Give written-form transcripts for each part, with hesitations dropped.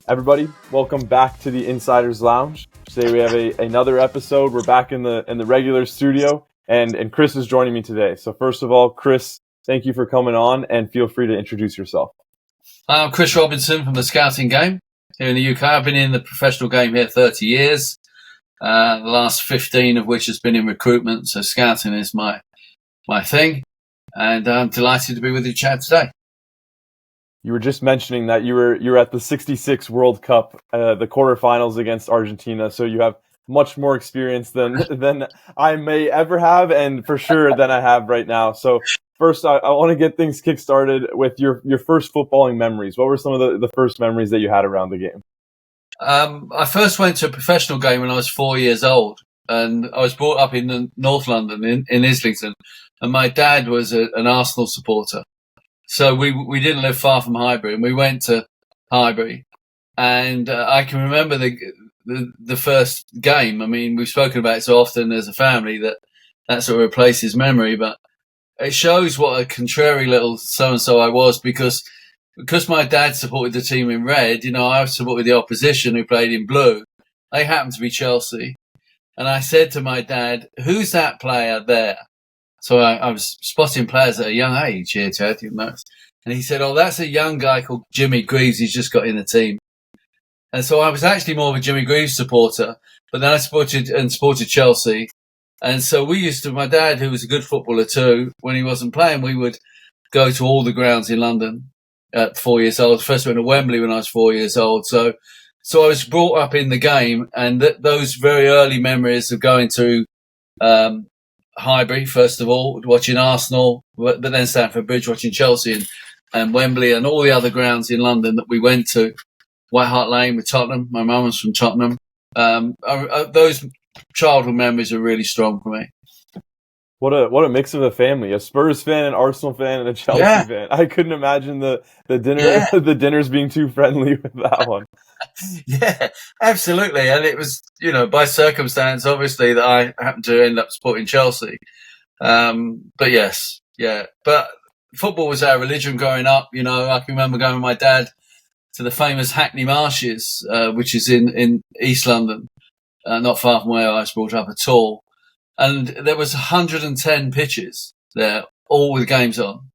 Everybody, welcome back to the Insiders Lounge. Today we have another episode. We're back in the regular studio, and Chris is joining me today. So first of all, Chris, thank you for coming on, and feel free to introduce yourself. I'm Chris Robinson from the Scouting Game here in the UK. I've been in the professional game here 30 years, the last 15 of which has been in recruitment. So scouting is my thing, and I'm delighted to be with you, Chad, today. You were just mentioning that you were at the '66 World Cup, the quarterfinals against Argentina. So you have much more experience than I may ever have, and for sure than I have right now. So first, I want to get things kick-started with your first footballing memories. What were some of the first memories that you had around the game? I first went to a professional game when I was 4 years old, and I was brought up in North London, in Islington, and my dad was an Arsenal supporter. So we didn't live far from Highbury, and we went to Highbury, and I can remember the first game. I mean, we've spoken about it so often as a family that sort of replaces memory, but it shows what a contrary little so-and-so I was because my dad supported the team in red. You know, I supported the opposition who played in blue. They happened to be Chelsea, and I said to my dad, "Who's that player there?" So I was spotting players at a young age here, Chad, you know. And he said, "Oh, that's a young guy called Jimmy Greaves. He's just got in the team." And so I was actually more of a Jimmy Greaves supporter, but then I supported Chelsea. And so my dad, who was a good footballer too, when he wasn't playing, we would go to all the grounds in London at 4 years old. First went to Wembley when I was 4 years old. So I was brought up in the game, and those very early memories of going to, Highbury, first of all, watching Arsenal, but then Stamford Bridge, watching Chelsea and Wembley and all the other grounds in London that we went to. White Hart Lane with Tottenham. My mum was from Tottenham. Those childhood memories are really strong for me. What a mix of a family, a Spurs fan, an Arsenal fan, and a Chelsea fan. I couldn't imagine the the dinners being too friendly with that one. Yeah, absolutely. And it was, by circumstance, obviously, that I happened to end up supporting Chelsea. But yes, yeah. But football was our religion growing up. I can remember going with my dad to the famous Hackney Marshes, which is in East London, not far from where I was brought up at all. And there was 110 pitches there, all with games on.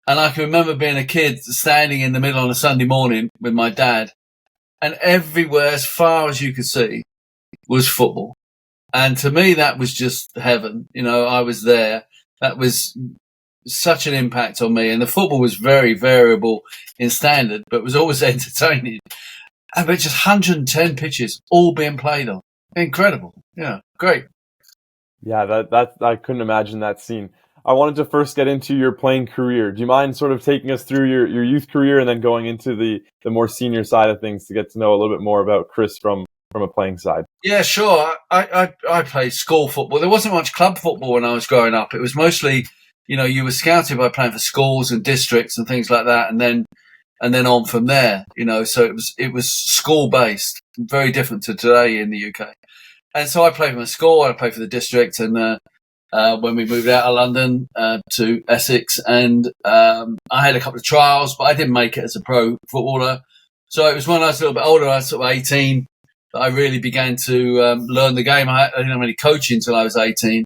And I can remember being a kid standing in the middle on a Sunday morning with my dad, and everywhere, as far as you could see, was football. And to me, that was just heaven. I was there. That was such an impact on me. And the football was very variable in standard, but it was always entertaining. But just 110 pitches all being played on. Incredible. Yeah, great. Yeah, that I couldn't imagine that scene. I wanted to first get into your playing career. Do you mind sort of taking us through your youth career and then going into the more senior side of things to get to know a little bit more about Chris from a playing side? Yeah, sure. I played school football. There wasn't much club football when I was growing up. It was mostly, you were scouted by playing for schools and districts and things like that, and then on from there. So it was school based, very different to today in the UK. And so I played for my school. I played for the district, and when we moved out of London to Essex, and I had a couple of trials, but I didn't make it as a pro footballer. So it was when I was a little bit older, I was sort of 18, that I really began to learn the game. I didn't have any coaching until I was 18.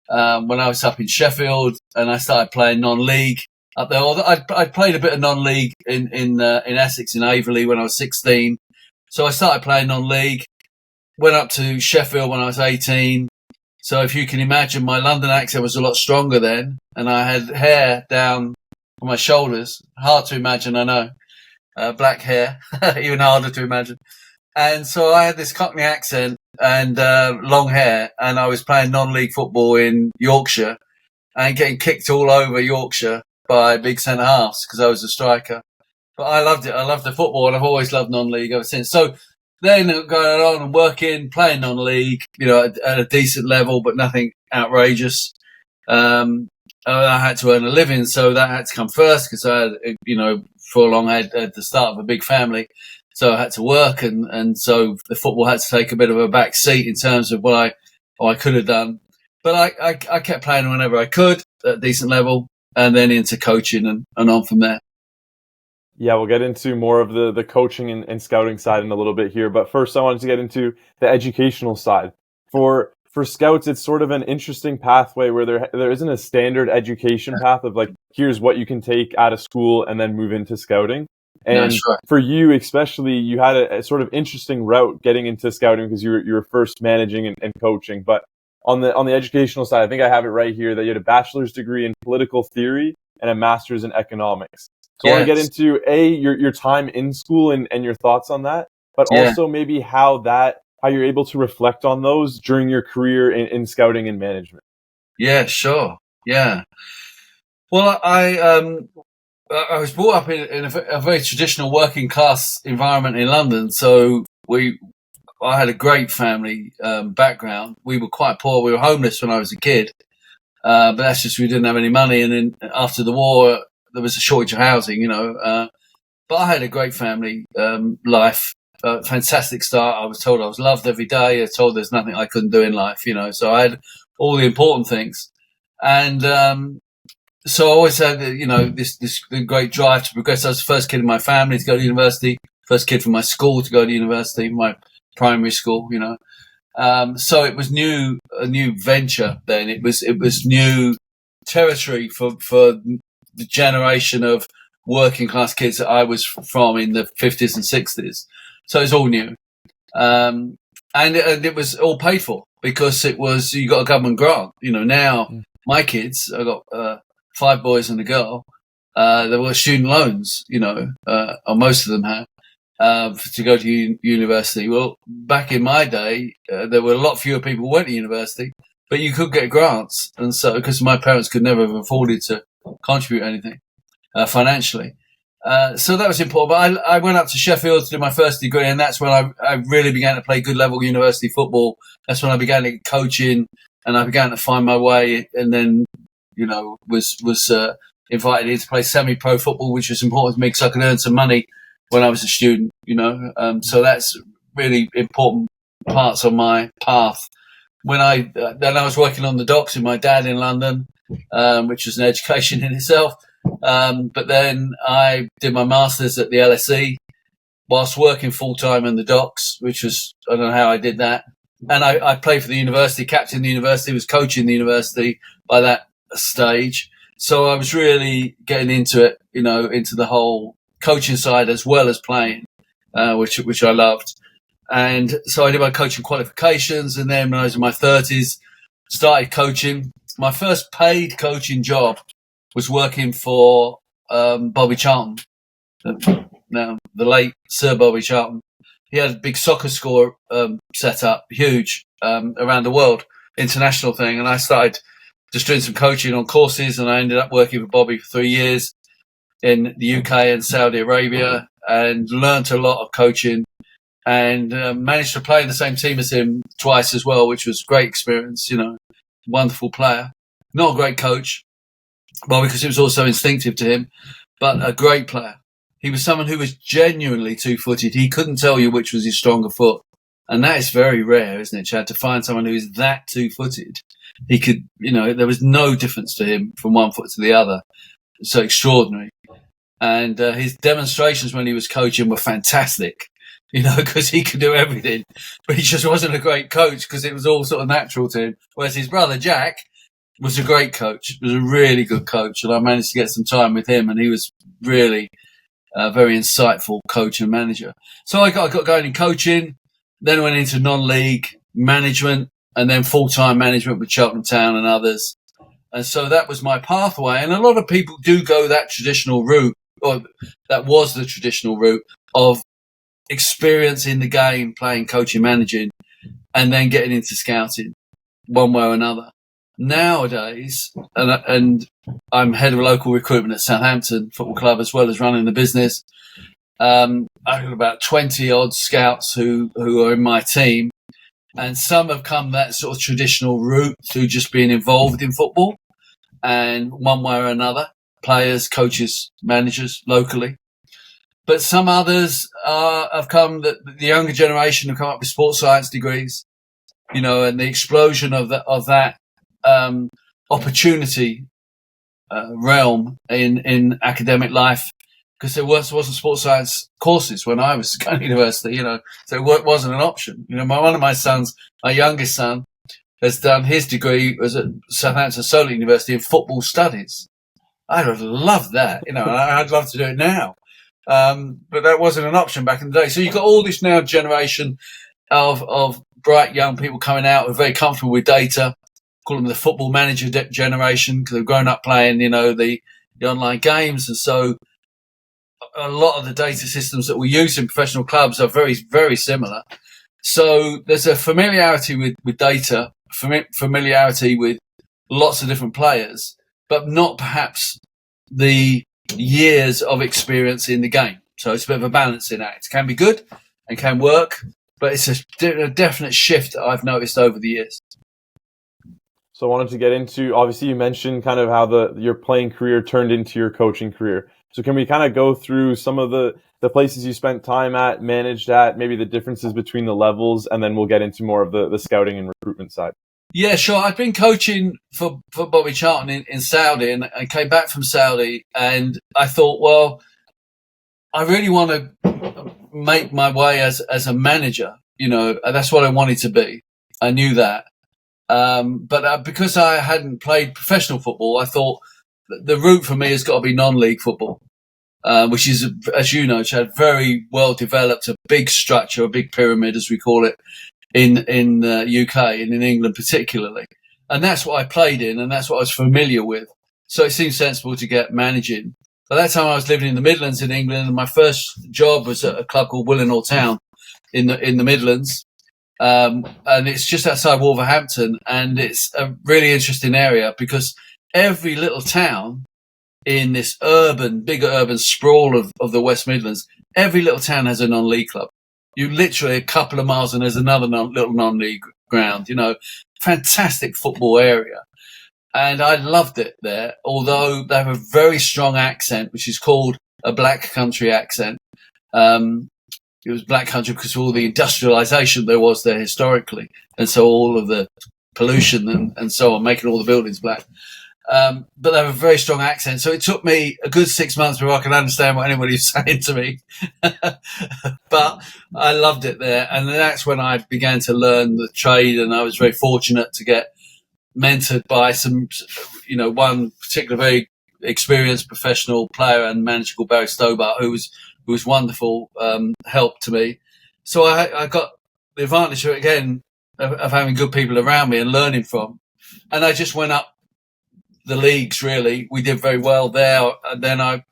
When I was up in Sheffield, and I started playing non-league up there. I played a bit of non-league in Essex, in Averley, when I was 16. So I started playing non-league. Went up to Sheffield when I was 18. So if you can imagine, my London accent was a lot stronger then, and I had hair down on my shoulders. Hard to imagine, I know. Black hair, even harder to imagine. And so I had this Cockney accent and long hair, and I was playing non-league football in Yorkshire and getting kicked all over Yorkshire by big centre-halves because I was a striker. But I loved it. I loved the football, and I've always loved non-league ever since. So then going on and working, playing non-league, at a decent level, but nothing outrageous. I had to earn a living, so that had to come first because I had, for long I had the start of a big family. So I had to work, and so the football had to take a bit of a back seat in terms of what I could have done. But I kept playing whenever I could at a decent level, and then into coaching and on from there. Yeah, we'll get into more of the coaching and scouting side in a little bit here. But first, I wanted to get into the educational side. For scouts, it's sort of an interesting pathway where there isn't a standard education path of like, here's what you can take out of school and then move into scouting. No, And sure. for you especially, you had a sort of interesting route getting into scouting because you were first managing and coaching. But on the educational side, I think I have it right here that you had a bachelor's degree in political theory and a master's in economics. So I want to get Yes. into your time in school and your thoughts on that, but Yeah. also maybe how you're able to reflect on those during your career in scouting and management. Yeah, sure. Yeah. Well, I was brought up in a very traditional working class environment in London. So I had a great family background. We were quite poor. We were homeless when I was a kid. But that's just, we didn't have any money. And then after the war, there was a shortage of housing, but I had a great family life, fantastic start. I was told I was loved every day. I was told there's nothing I couldn't do in life, so I had all the important things. And so I always had, this great drive to progress. I was the first kid in my family to go to university, first kid from my school to go to university, my primary school, so it was a new venture then. It was new territory for the generation of working class kids that I was from in the 50s and 60s. So it's all new. And it was all paid for because you got a government grant. Now my kids, I got 5 boys and a girl. There were student loans, or most of them have. To go to university. Well, back in my day, there were a lot fewer people who went to university, but you could get grants. And so, because my parents could never have afforded to contribute anything financially. So that was important. But I went up to Sheffield to do my first degree, and that's when I really began to play good level university football. That's when I began to get coaching, and I began to find my way, and then, was invited in to play semi-pro football, which was important to me because I could earn some money when I was a student, so that's really important parts of my path. Then I was working on the docks with my dad in London, which was an education in itself. But then I did my master's at the LSE whilst working full time in the docks, which was, I don't know how I did that. And I played for the university, captained the university, was coaching the university by that stage. So I was really getting into it, into the whole coaching side as well as playing, which I loved. And so I did my coaching qualifications, and then when I was in my 30s, started coaching. My first paid coaching job was working for Bobby Charlton, now the late Sir Bobby Charlton. He had a big soccer school set up, huge, around the world, international thing. And I started just doing some coaching on courses, and I ended up working for Bobby for 3 years in the UK and Saudi Arabia, and learnt a lot of coaching, and managed to play in the same team as him twice as well, which was a great experience, wonderful player. Not a great coach, well, because it was also instinctive to him, but a great player. He was someone who was genuinely two-footed. He couldn't tell you which was his stronger foot. And that is very rare, isn't it, Chad, to find someone who is that two-footed. He could, there was no difference to him from one foot to the other. So extraordinary. And his demonstrations when he was coaching were fantastic, because he could do everything. But he just wasn't a great coach because it was all sort of natural to him. Whereas his brother, Jack, was a great coach, was a really good coach. And I managed to get some time with him, and he was really a very insightful coach and manager. So I got going in coaching, then went into non-league management, and then full-time management with Cheltenham Town and others. And so that was my pathway. And a lot of people do go that traditional route, or that was the traditional route of experience in the game, playing, coaching, managing, and then getting into scouting one way or another. Nowadays, and I'm head of local recruitment at Southampton Football Club, as well as running the business. I've got about 20 odd scouts who are in my team, and some have come that sort of traditional route through just being involved in football, and one way or another, players, coaches, managers locally. But some others have come, the younger generation have come up with sports science degrees, and the explosion of that opportunity realm in academic life because there wasn't sports science courses when I was going to university, so it wasn't an option. One of my sons, my youngest son, has done his degree was at Southampton University in football studies. I would love that, and I'd love to do it now. But that wasn't an option back in the day. So you've got all this now generation of bright young people coming out who are very comfortable with data. Call them the football manager generation because they've grown up playing, the online games. And so a lot of the data systems that we use in professional clubs are very, very similar. So there's a familiarity with data, familiarity with lots of different players, but not perhaps the years of experience in the game. So it's a bit of a balancing act. It can be good and can work, but it's a definite shift that I've noticed over the years. So I wanted to get into, obviously you mentioned kind of how your playing career turned into your coaching career. So can we kind of go through some of the places you spent time at, managed at, maybe the differences between the levels, and then we'll get into more of the scouting and recruitment side. Yeah, sure. I've been coaching for Bobby Charlton in Saudi, and I came back from Saudi, and I thought, well, I really want to make my way as a manager. That's what I wanted to be. I knew that. But because I hadn't played professional football, I thought the route for me has got to be non-league football, which is, as you know, Chad, very well developed, a big structure, a big pyramid, as we call it, in the UK and in England particularly. And that's what I played in, and that's what I was familiar with. So it seemed sensible to get managing. By that time, I was living in the Midlands in England, and my first job was at a club called Willenhall Town in the Midlands. And it's just outside Wolverhampton, and it's a really interesting area because every little town in this bigger urban sprawl of the West Midlands, every little town has a non-league club. You literally a couple of miles and there's another little non-league ground, fantastic football area. And I loved it there, although they have a very strong accent, which is called a black country accent. It was black country because of all the industrialization there was there historically. And so all of the pollution and so on, making all the buildings black. But they have a very strong accent. So it took me a good 6 months before I could understand what anybody was saying to me. But I loved it there. And that's when I began to learn the trade. And I was very fortunate to get mentored by one particular very experienced professional player and manager called Barry Stobart, who was wonderful help to me. So I got the advantage of having good people around me and learning from. And I just went up the leagues, really. We did very well there. And then I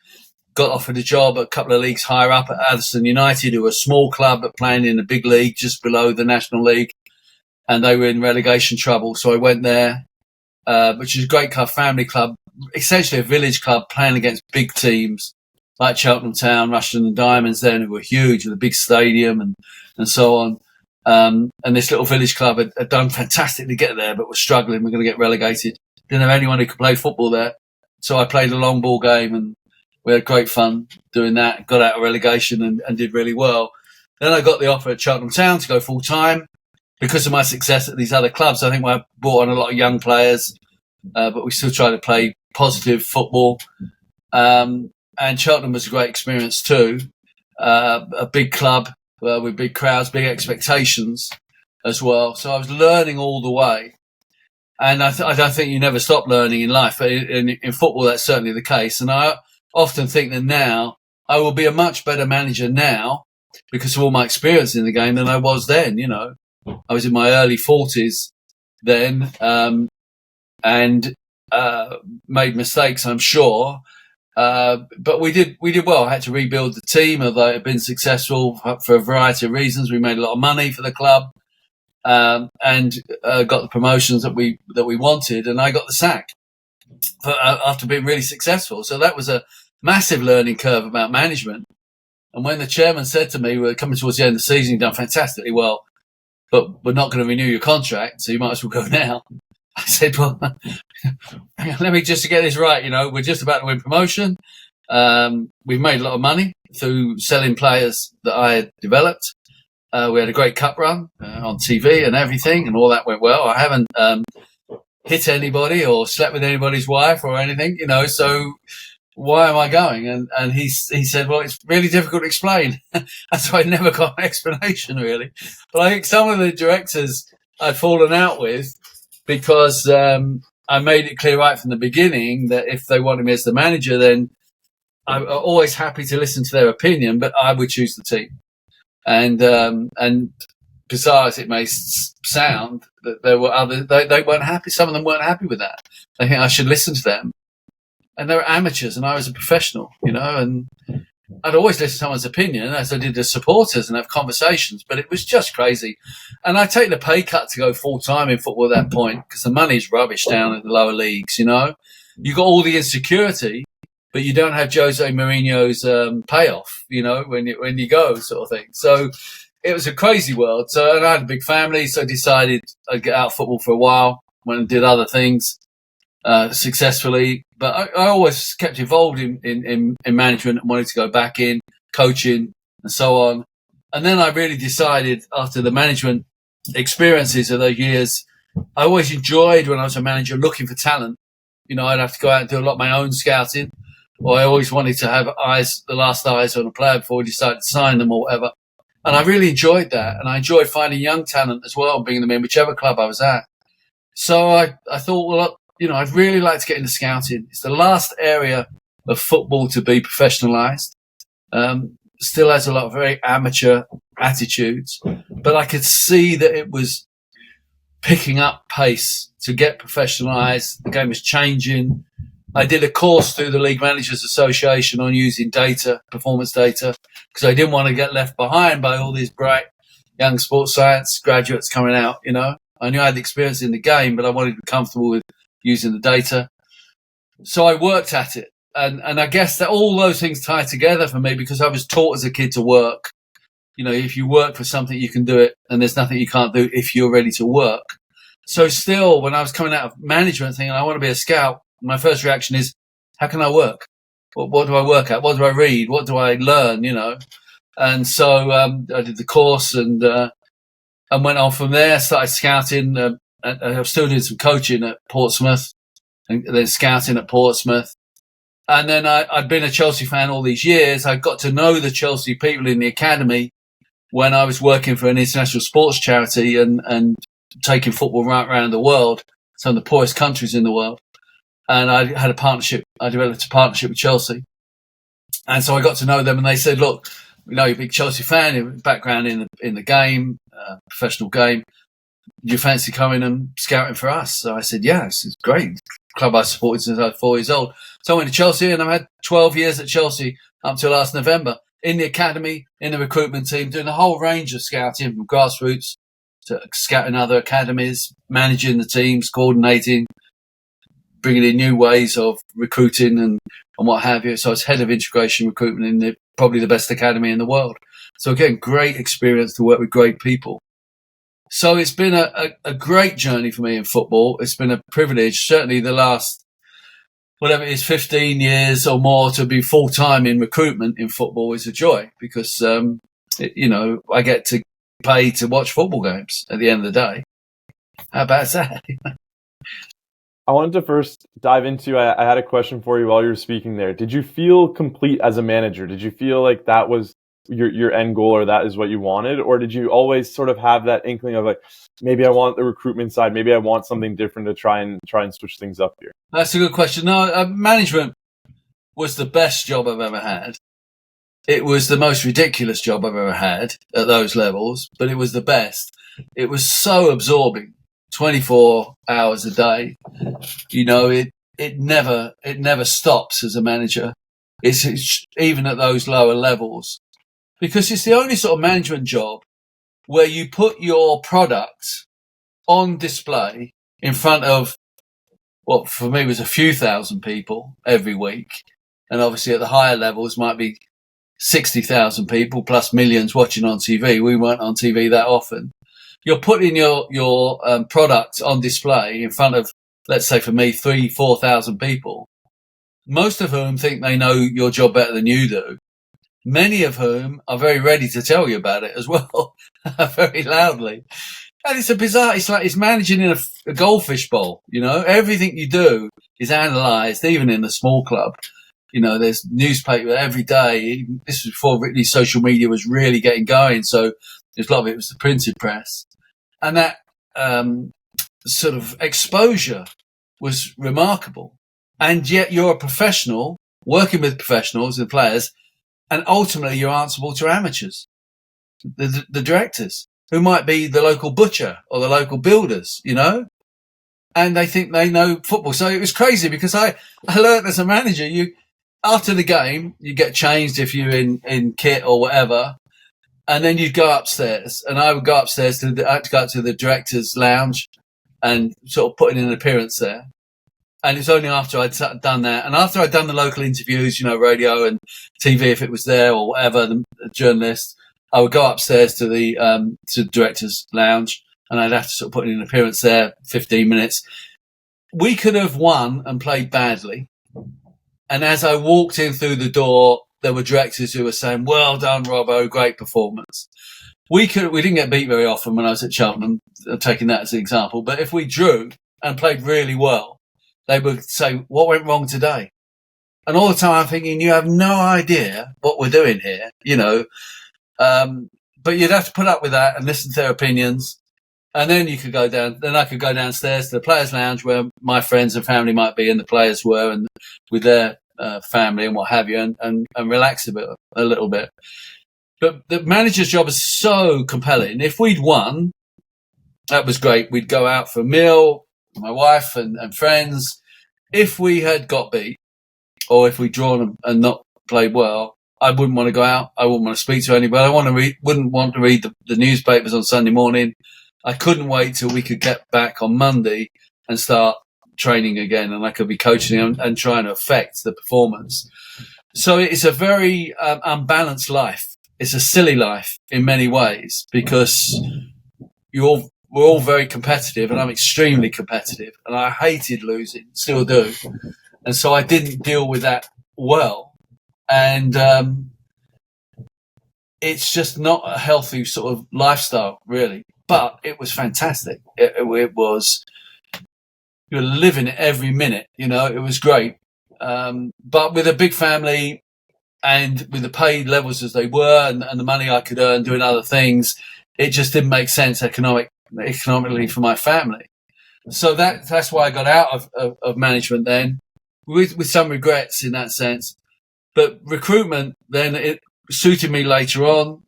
got offered a job at a couple of leagues higher up at Atherstone United, who were a small club but playing in the big league just below the National League. And they were in relegation trouble. So I went there, which is a great club, family club, essentially a village club playing against big teams like Cheltenham Town, Rushden and Diamonds then, who were huge with a big stadium and so on. And this little village club had done fantastic to get there, but was struggling. We're going to get relegated. Didn't have anyone who could play football there. So I played a long ball game and we had great fun doing that. Got out of relegation and did really well. Then I got the offer at Cheltenham Town to go full time. Because of my success at these other clubs, I think I brought on a lot of young players, but we still try to play positive football. And Cheltenham was a great experience too. A big club with big crowds, big expectations as well. So I was learning all the way. And I don't think you never stop learning in life, but in football, that's certainly the case. And I often think that now I will be a much better manager now because of all my experience in the game than I was then, I was in my early 40s then, and made mistakes, I'm sure. But we did well. I had to rebuild the team, although it had been successful for a variety of reasons. We made a lot of money for the club, and got the promotions that we wanted, and I got the sack after being really successful. So that was a massive learning curve about management. And when the chairman said to me, "We're coming towards the end of the season, you've done fantastically well, but we're not going to renew your contract, so you might as well go now." I said, well, let me just get this right. We're just about to win promotion. We've made a lot of money through selling players that I had developed. We had a great cup run on TV and everything, and all that went well. I haven't hit anybody or slept with anybody's wife or anything, so why am I going? And he said, well, it's really difficult to explain. And so I never got an explanation, really. But I think some of the directors I'd fallen out with because I made it clear right from the beginning that if they wanted me as the manager, then I'm always happy to listen to their opinion, but I would choose the team. And bizarre as it may sound, that there were others, they weren't happy. Some of them weren't happy with that. They think I should listen to them. And they were amateurs and I was a professional, and I'd always listen to someone's opinion as I did the supporters and have conversations, but it was just crazy. And I take the pay cut to go full time in football at that point because the money's rubbish down in the lower leagues, You got all the insecurity, but you don't have Jose Mourinho's payoff, when you go, sort of thing. So it was a crazy world. So, and I had a big family, so I decided I'd get out of football for a while, went and did other things successfully. But I always kept involved in management and wanted to go back in coaching and so on. And then I really decided after the management experiences of those years, I always enjoyed when I was a manager looking for talent. I'd have to go out and do a lot of my own scouting, or I always wanted to have the last eyes on a player before we decided to sign them or whatever. And I really enjoyed that. And I enjoyed finding young talent as well, bringing them in whichever club I was at. So I thought, well, I'd really like to get into scouting. It's the last area of football to be professionalised. Still has a lot of very amateur attitudes, but I could see that it was picking up pace to get professionalised. The game was changing. I did a course through the League Managers Association on using data, performance data, because I didn't want to get left behind by all these bright young sports science graduates coming out, I knew I had the experience in the game, but I wanted to be comfortable with using the data. So I worked at it. And I guess that all those things tie together for me because I was taught as a kid to work. If you work for something, you can do it. And there's nothing you can't do if you're ready to work. So still, when I was coming out of management thinking, I want to be a scout, my first reaction is, how can I work? What do I work at? What do I read? What do I learn? And so I did the course and went on from there. Started scouting. I was still doing some coaching at Portsmouth and then scouting at Portsmouth. And then I'd been a Chelsea fan all these years. I got to know the Chelsea people in the academy when I was working for an international sports charity and taking football right around the world, some of the poorest countries in the world. And I had a partnership. I developed a partnership with Chelsea. And so I got to know them and they said, look, you're a big Chelsea fan, your background in the game, professional game. Do you fancy coming and scouting for us? So I said, yes, it's great. Club I supported since I was 4 years old. So I went to Chelsea and I've had 12 years at Chelsea up till last November in the academy, in the recruitment team, doing a whole range of scouting from grassroots to scouting other academies, managing the teams, coordinating, bringing in new ways of recruiting and what have you. So I was head of integration recruitment in probably the best academy in the world. So again, great experience to work with great people. So it's been a great journey for me in football. It's been a privilege, certainly the last, whatever it is, 15 years or more to be full-time in recruitment in football is a joy because, I get to pay to watch football games at the end of the day. How about that? I wanted to first dive into, I had a question for you while you were speaking there. Did you feel complete as a manager? Did you feel like that was your end goal or that is what you wanted? Or did you always sort of have that inkling of like, maybe I want the recruitment side, maybe I want something different to try and switch things up here? That's a good question. No, management was the best job I've ever had. It was the most ridiculous job I've ever had at those levels, but it was the best. It was so absorbing, 24 hours a day. It never stops as a manager. It's even at those lower levels. Because it's the only sort of management job where you put your product on display in front of what for me was a few thousand people every week. And obviously at the higher levels might be 60,000 people plus millions watching on TV. We weren't on TV that often. You're putting your product on display in front of, let's say for me, 3,000-4,000 people, most of whom think they know your job better than you do. Many of whom are very ready to tell you about it as well, very loudly. And it's managing in a goldfish bowl, Everything you do is analysed, even in a small club. There's newspaper every day. This was before really social media was really getting going. So there's a lot of it was the printed press. And that sort of exposure was remarkable. And yet you're a professional working with professionals and players, and ultimately you're answerable to amateurs, the directors, who might be the local butcher or the local builders, and they think they know football. So it was crazy because I learned as a manager, after the game, you get changed if you're in kit or whatever, and then you'd go upstairs, and I would go upstairs I had to go up to the director's lounge and sort of put in an appearance there. And it's only after I'd done that, and after I'd done the local interviews, radio and TV if it was there or whatever, the journalist, I would go upstairs to the director's lounge, and I'd have to sort of put in an appearance there, 15 minutes. We could have won and played badly. And as I walked in through the door, there were directors who were saying, "Well done, Robbo, great performance." We didn't get beat very often when I was at Cheltenham, taking that as an example. But if we drew and played really well, they would say, "What went wrong today?" And all the time I'm thinking, you have no idea what we're doing here, but you'd have to put up with that and listen to their opinions. And then you could go down. Then I could go downstairs to the players' lounge where my friends and family might be, and the players were, and with their family and what have you, and relax a little bit. But the manager's job is so compelling. If we'd won, that was great. We'd go out for a meal, my wife and friends. If we had got beat, or if we'd drawn and not played well, I wouldn't want to go out. I wouldn't want to speak to anybody. I wouldn't want to read the newspapers on Sunday morning. I couldn't wait till we could get back on Monday and start training again, and I could be coaching and trying to affect the performance. So it's a very unbalanced life. It's a silly life in many ways because we're all very competitive, and I'm extremely competitive, and I hated losing, still do. And so I didn't deal with that well. And it's just not a healthy sort of lifestyle, really. But it was fantastic. It was, you were living it every minute, it was great. But with a big family and with the paid levels as they were and the money I could earn doing other things, it just didn't make sense economically for my family. So that's why I got out of management then, with some regrets in that sense. But recruitment, then it suited me later on.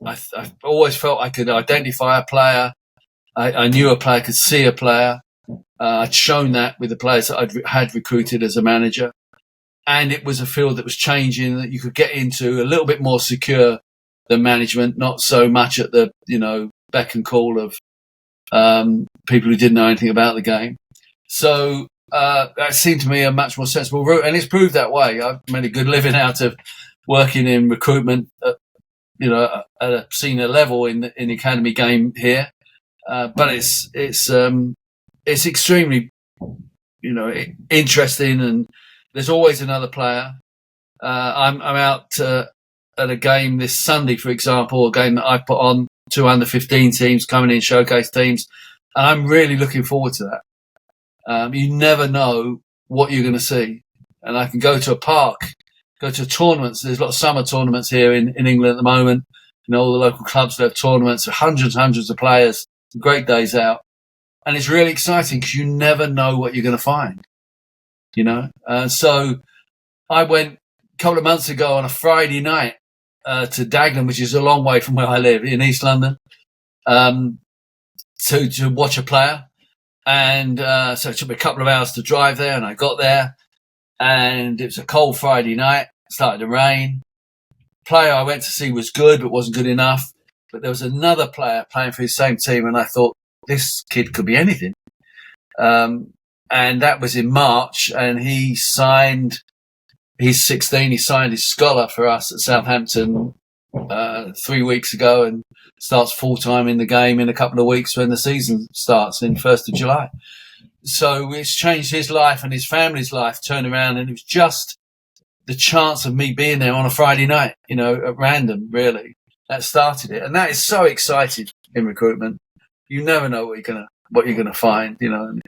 I always felt I could identify a player. I knew a player could see a player. I'd shown that with the players that I had recruited as a manager. And it was a field that was changing, that you could get into a little bit more secure than management, not so much at the, beck and call of people who didn't know anything about the game. So that seemed to me a much more sensible route, and it's proved that way. I've made a good living out of working in recruitment at a senior level in the academy game here. But it's extremely, interesting, and there's always another player. I'm out at a game this Sunday, for example, a game that I put on, 2 under-15 teams coming in, showcase teams, and I'm really looking forward to that. You never know what you're going to see. And I can go to a park, go to tournaments. There's a lot of summer tournaments here in England at the moment. All the local clubs have tournaments, hundreds and hundreds of players, great days out. And it's really exciting because you never know what you're going to find, So I went a couple of months ago on a Friday night to Dagenham, which is a long way from where I live in East London, to watch a player. And so it took me a couple of hours to drive there, and I got there, and it was a cold Friday night. It started to rain. Player I went to see was good, but wasn't good enough. But there was another player playing for his same team, and I thought, this kid could be anything. And that was in March, and he's 16, he signed his scholar for us at Southampton 3 weeks ago, and starts full-time in the game in a couple of weeks when the season starts in 1st of July. So it's changed his life and his family's life, turned around, and it was just the chance of me being there on a Friday night, at random, really, that started it. And that is so exciting in recruitment. You never know what you're gonna find, and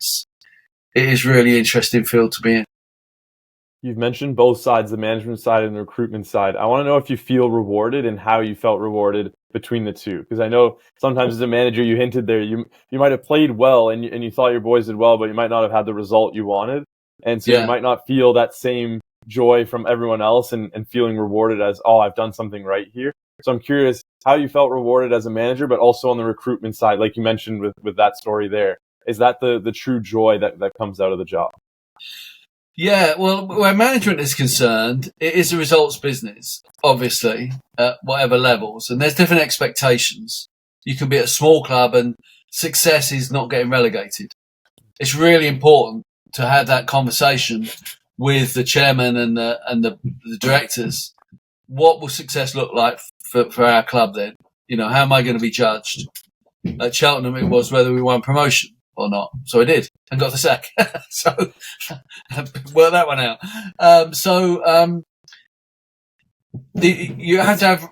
it is really interesting field to be in. You've mentioned both sides, the management side and the recruitment side. I want to know if you feel rewarded and how you felt rewarded between the two. Because I know sometimes as a manager, you hinted there, you might have played well and you thought your boys did well, but you might not have had the result you wanted. And so you Yeah. might not feel that same joy from everyone else and feeling rewarded as, oh, I've done something right here. So I'm curious how you felt rewarded as a manager, but also on the recruitment side, like you mentioned with that story there. Is that the true joy that comes out of the job? Yeah, well, where management is concerned, it is a results business, obviously, at whatever levels. And there's different expectations. You can be at a small club and success is not getting relegated. It's really important to have that conversation with the chairman and the directors. What will success look like for our club then? You know, how am I going to be judged? At Cheltenham, it was whether we won promotion or not. So I did and got the sack. So work that one out. You have to have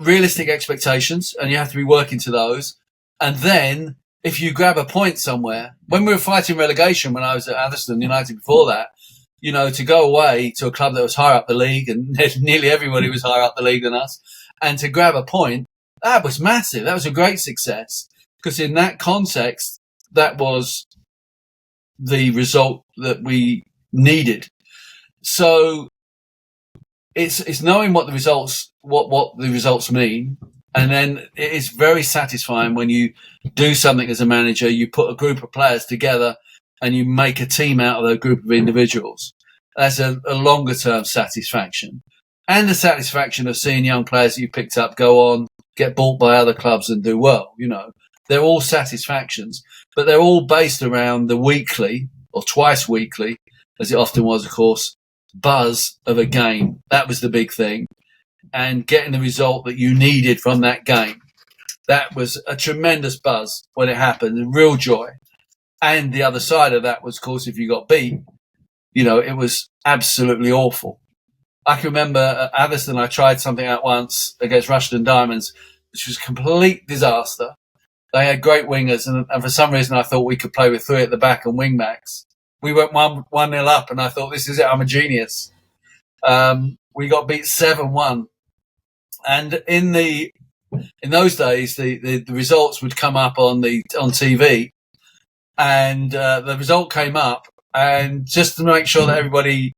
realistic expectations and you have to be working to those. And then if you grab a point somewhere, when we were fighting relegation, when I was at Atherstone United before that, you know, to go away to a club that was higher up the league and nearly everybody was higher up the league than us, and to grab a point, that was massive. That was a great success because in that context, that was the result that we needed. So it's knowing what the results mean, and then it is very satisfying when you do something as a manager. You put a group of players together and you make a team out of a group of individuals. That's a longer term satisfaction, and the satisfaction of seeing young players that you picked up go on, get bought by other clubs and do well. You know, they're all satisfactions, but they're all based around the weekly or twice weekly, as it often was, of course, buzz of a game. That was the big thing. And getting the result that you needed from that game. That was a tremendous buzz when it happened, and real joy. And the other side of that was, of course, if you got beat, you know, it was absolutely awful. I can remember at Atherstone, I tried something out once against Rushden Diamonds, which was a complete disaster. They had great wingers, and for some reason I thought we could play with three at the back and wing backs. We went 1-0 up, and I thought, this is it, I'm a genius. We got beat 7-1. And in those days, the results would come up on TV, and the result came up, and just to make sure that everybody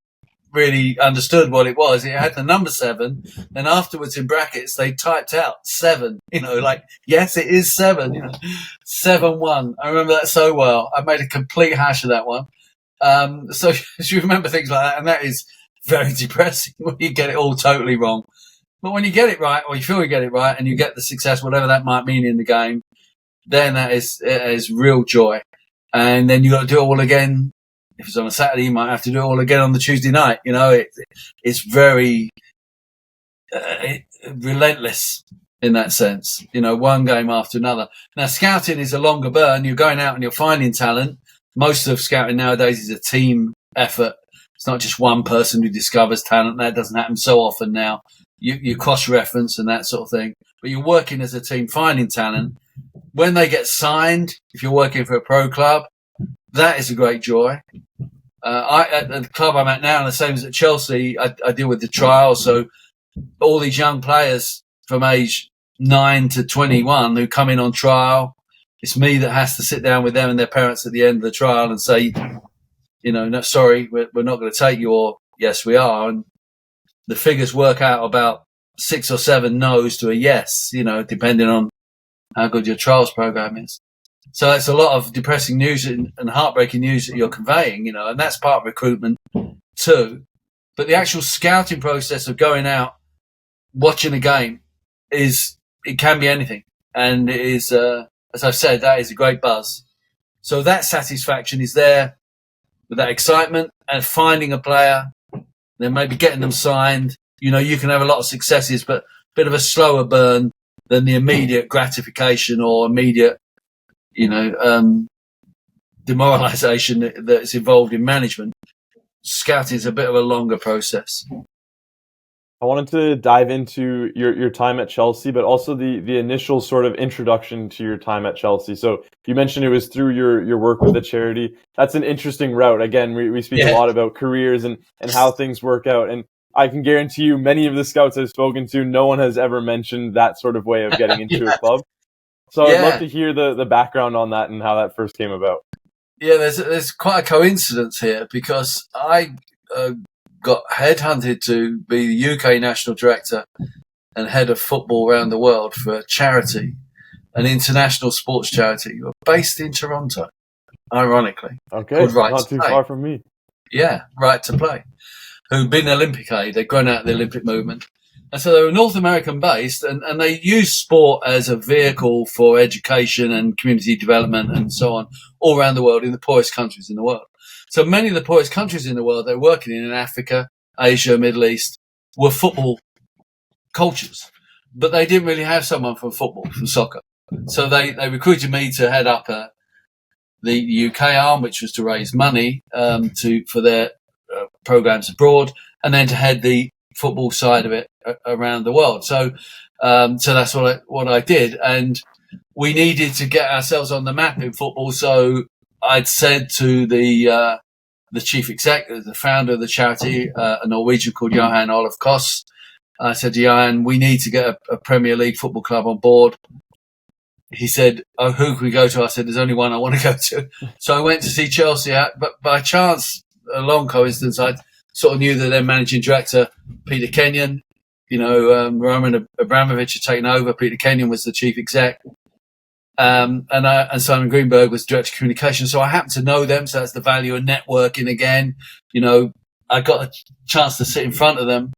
really understood what it was, it had the number 7, and afterwards in brackets they typed out 7. You know, like, yes, it is 7. You know, 7-1. I remember that so well. I made a complete hash of that one. So you remember things like that, and that is very depressing when you get it all totally wrong. But when you get it right, or you feel you get it right, and you get the success, whatever that might mean in the game, then it is real joy. And then you got to do it all again. If it's on a Saturday, you might have to do it all again on the Tuesday night. You know, it's very relentless in that sense. You know, one game after another. Now, scouting is a longer burn. You're going out and you're finding talent. Most of scouting nowadays is a team effort. It's not just one person who discovers talent. That doesn't happen so often now. You cross-reference and that sort of thing. But you're working as a team, finding talent. When they get signed, if you're working for a pro club, that is a great joy. At the club I'm at now, and the same as at Chelsea, I deal with the trials. So all these young players from age 9 to 21 who come in on trial, it's me that has to sit down with them and their parents at the end of the trial and say, you know, no, sorry, we're not going to take you, or yes, we are. And the figures work out about 6 or 7 no's to a yes, you know, depending on how good your trials program is. So it's a lot of depressing news and heartbreaking news that you're conveying, you know, and that's part of recruitment too. But the actual scouting process of going out, watching a game, it can be anything. And it is, as I've said, that is a great buzz. So that satisfaction is there with that excitement and finding a player, then maybe getting them signed. You know, you can have a lot of successes, but a bit of a slower burn than the immediate gratification or immediate, you know, demoralisation that's involved in management. Scouting is a bit of a longer process. I wanted to dive into your time at Chelsea, but also the initial sort of introduction to your time at Chelsea. So you mentioned it was through your work with the charity. That's an interesting route. Again, we speak a lot about careers and how things work out. And I can guarantee you many of the scouts I've spoken to, no one has ever mentioned that sort of way of getting into a club. So I'd love to hear the background on that and how that first came about. Yeah, there's quite a coincidence here because I got headhunted to be the UK national director and head of football around the world for a charity, an international sports charity based in Toronto, ironically. Okay, called Right not to too Play. far from me. Yeah, Right to Play, who'd been Olympic aid. They'd grown out of the Olympic movement. And so they were North American based and they used sport as a vehicle for education and community development and so on all around the world in the poorest countries in the world. So many of the poorest countries in the world they're working in Africa, Asia, Middle East, were football cultures. But they didn't really have someone from football, from soccer. So they recruited me to head up the UK arm, which was to raise money for their programs abroad, and then to head the football side of it around the world. So that's what I did, and we needed to get ourselves on the map in football. So I'd said to the chief executive, the founder of the charity, a Norwegian called Johan Olaf Koss, I said to Johan, we need to get a Premier League football club on board. He said, "Oh, who can we go to?" I said, "There's only one I want to go to." So I went to see Chelsea, but by chance, a long coincidence, I sort of knew that their managing director, Peter Kenyon, Roman Abramovich had taken over. Peter Kenyon was the chief exec. And Simon Greenberg was director of communications. So I happened to know them. So that's the value of networking again. I got a chance to sit in front of them.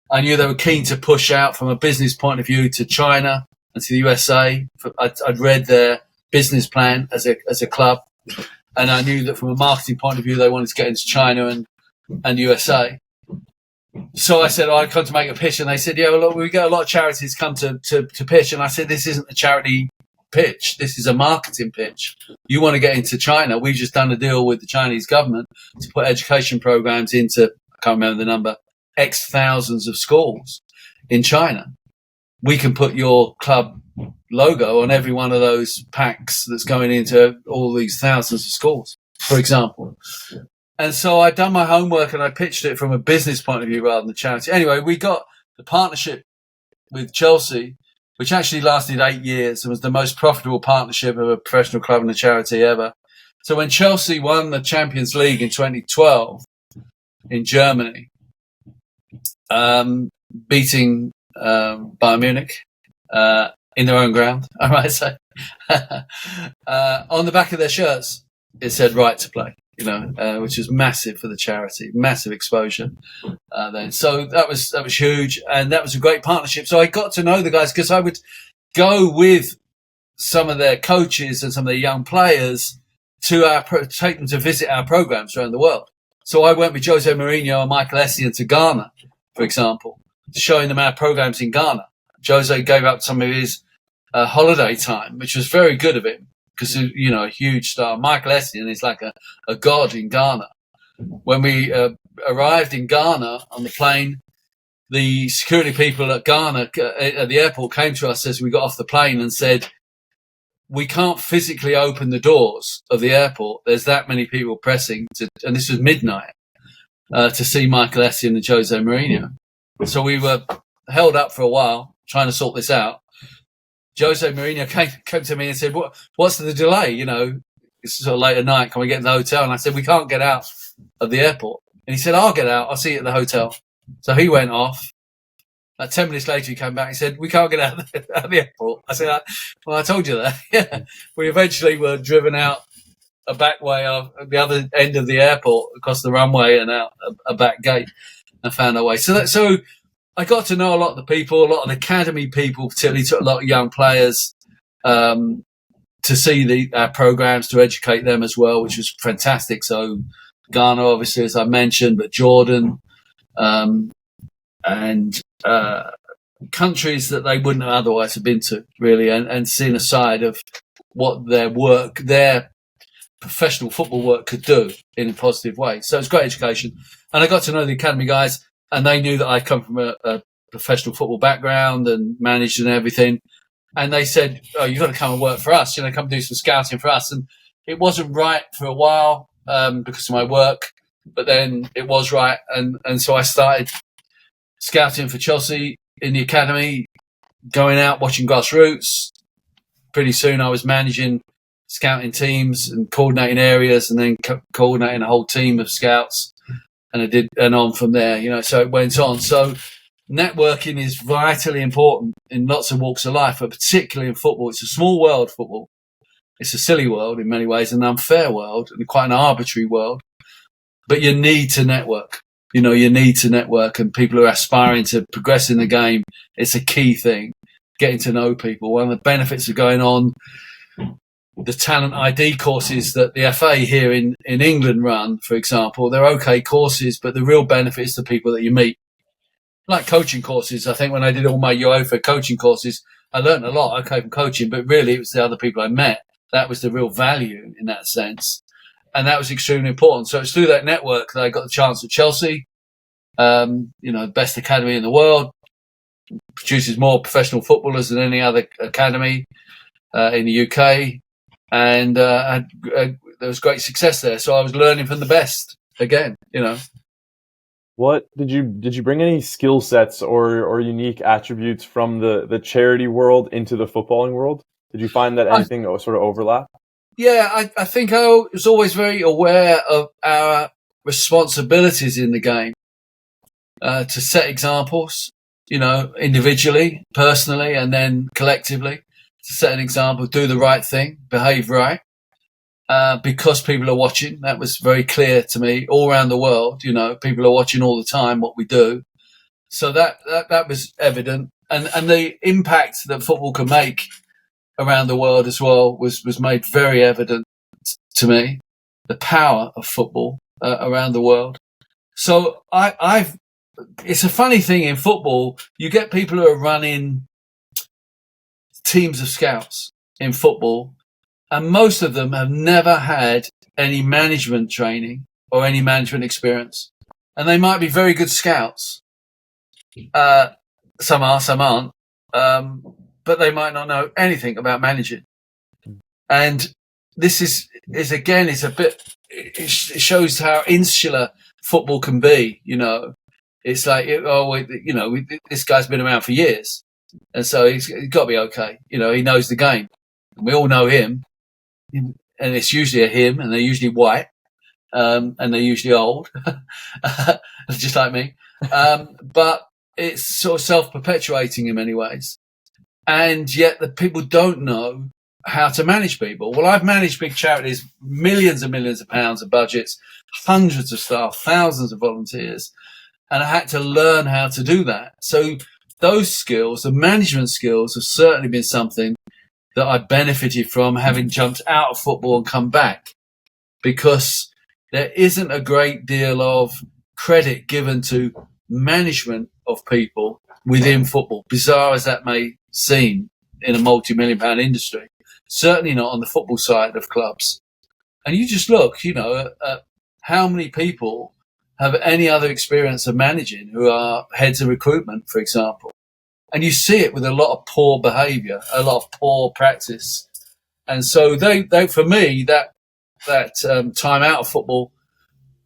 I knew they were keen to push out from a business point of view to China and to the USA. I'd read their business plan as a club. And I knew that from a marketing point of view, they wanted to get into China and USA. So I said, I'd come to make a pitch. And they said, yeah, well, look, we get a lot of charities come to pitch. And I said, this isn't a charity pitch. This is a marketing pitch. You want to get into China. We've just done a deal with the Chinese government to put education programs into, I can't remember the number, X thousands of schools in China. We can put your club logo on every one of those packs that's going into all these thousands of schools, for example. And so I'd done my homework and I pitched it from a business point of view rather than charity. Anyway, we got the partnership with Chelsea, which actually lasted 8 years and was the most profitable partnership of a professional club and a charity ever. So when Chelsea won the Champions League in 2012 in Germany, beating Bayern Munich in their own ground, I might say, on the back of their shirts, it said Right to Play, which was massive for the charity, massive exposure then. So that was huge, and that was a great partnership. So I got to know the guys because I would go with some of their coaches and some of their young players to take them to visit our programs around the world. So I went with Jose Mourinho and Michael Essien to Ghana, for example, showing them our programs in Ghana. Jose gave up some of his holiday time, which was very good of him because, a huge star. Michael Essien is like a god in Ghana. When we arrived in Ghana on the plane, the security people at Ghana at the airport came to us as we got off the plane and said, we can't physically open the doors of the airport. There's that many people pressing, and this was midnight, to see Michael Essien and Jose Mourinho. So we were held up for a while trying to sort this out. Jose Mourinho came to me and said, what's the delay? It's sort of late at night. Can we get in the hotel? And I said, we can't get out of the airport. And he said, I'll get out. I'll see you at the hotel. So he went off. 10 minutes later, he came back and said, we can't get out of the airport. I said, well, I told you that. Yeah. We eventually were driven out a back way of the other end of the airport across the runway and out a back gate and found our way. So I got to know a lot of the people, a lot of the academy people, particularly took a lot of young players to see our programs, to educate them as well, which was fantastic. So Ghana, obviously, as I mentioned, but Jordan and countries that they wouldn't otherwise have been to, really, and seen a side of what their professional football work could do in a positive way. So it's great education. And I got to know the academy guys. and they knew that I come from a professional football background and managed and everything. And they said, "Oh, you've got to come and work for us. Come do some scouting for us." And it wasn't right for a while because of my work, but then it was right, and so I started scouting for Chelsea in the academy, going out watching Grassroots. Pretty soon, I was managing scouting teams and coordinating areas, and then coordinating a whole team of scouts. And I did, and on from there, so it went on. So networking is vitally important in lots of walks of life, but particularly in football. It's a small world, football. It's a silly world in many ways, an unfair world, and quite an arbitrary world. But you need to network. You need to network, and people who are aspiring to progress in the game, it's a key thing. Getting to know people. One of the benefits of going on the talent ID courses that the FA here in England run, for example, they're okay courses, but the real benefit is the people that you meet. Like coaching courses, I think when I did all my UEFA coaching courses, I learned a lot, okay, from coaching, but really it was the other people I met. That was the real value in that sense. And that was extremely important. So it's through that network that I got the chance at Chelsea, best academy in the world, produces more professional footballers than any other academy in the UK. And there was great success there. So I was learning from the best again, What did you bring any skill sets or unique attributes from the charity world into the footballing world? Did you find that anything sort of overlap? Yeah, I think I was always very aware of our responsibilities in the game to set examples, individually, personally, and then collectively. To set an example, do the right thing, behave right, because people are watching. That was very clear to me all around the world. People are watching all the time what we do. So that was evident. And the impact that football can make around the world as well was made very evident to me. The power of football around the world. So it's a funny thing in football. You get people who are running teams of scouts in football, and most of them have never had any management training or any management experience. And they might be very good scouts. Some are, some aren't. But they might not know anything about managing. And this is again, it's a bit, it shows how insular football can be, It's like, this guy's been around for years. And so he's got to be okay. He knows the game. And we all know him. And it's usually a him, and they're usually white, and they're usually old, just like me. But it's sort of self-perpetuating in many ways. And yet the people don't know how to manage people. Well, I've managed big charities, millions and millions of pounds of budgets, hundreds of staff, thousands of volunteers, and I had to learn how to do that. So those skills, the management skills, have certainly been something that I benefited from, having jumped out of football and come back, because there isn't a great deal of credit given to management of people within football, bizarre as that may seem in a multi-million-pound industry. Certainly not on the football side of clubs. And you just look, at how many people have any other experience of managing who are heads of recruitment, for example. And you see it with a lot of poor behaviour, a lot of poor practice. And so they for me, that time out of football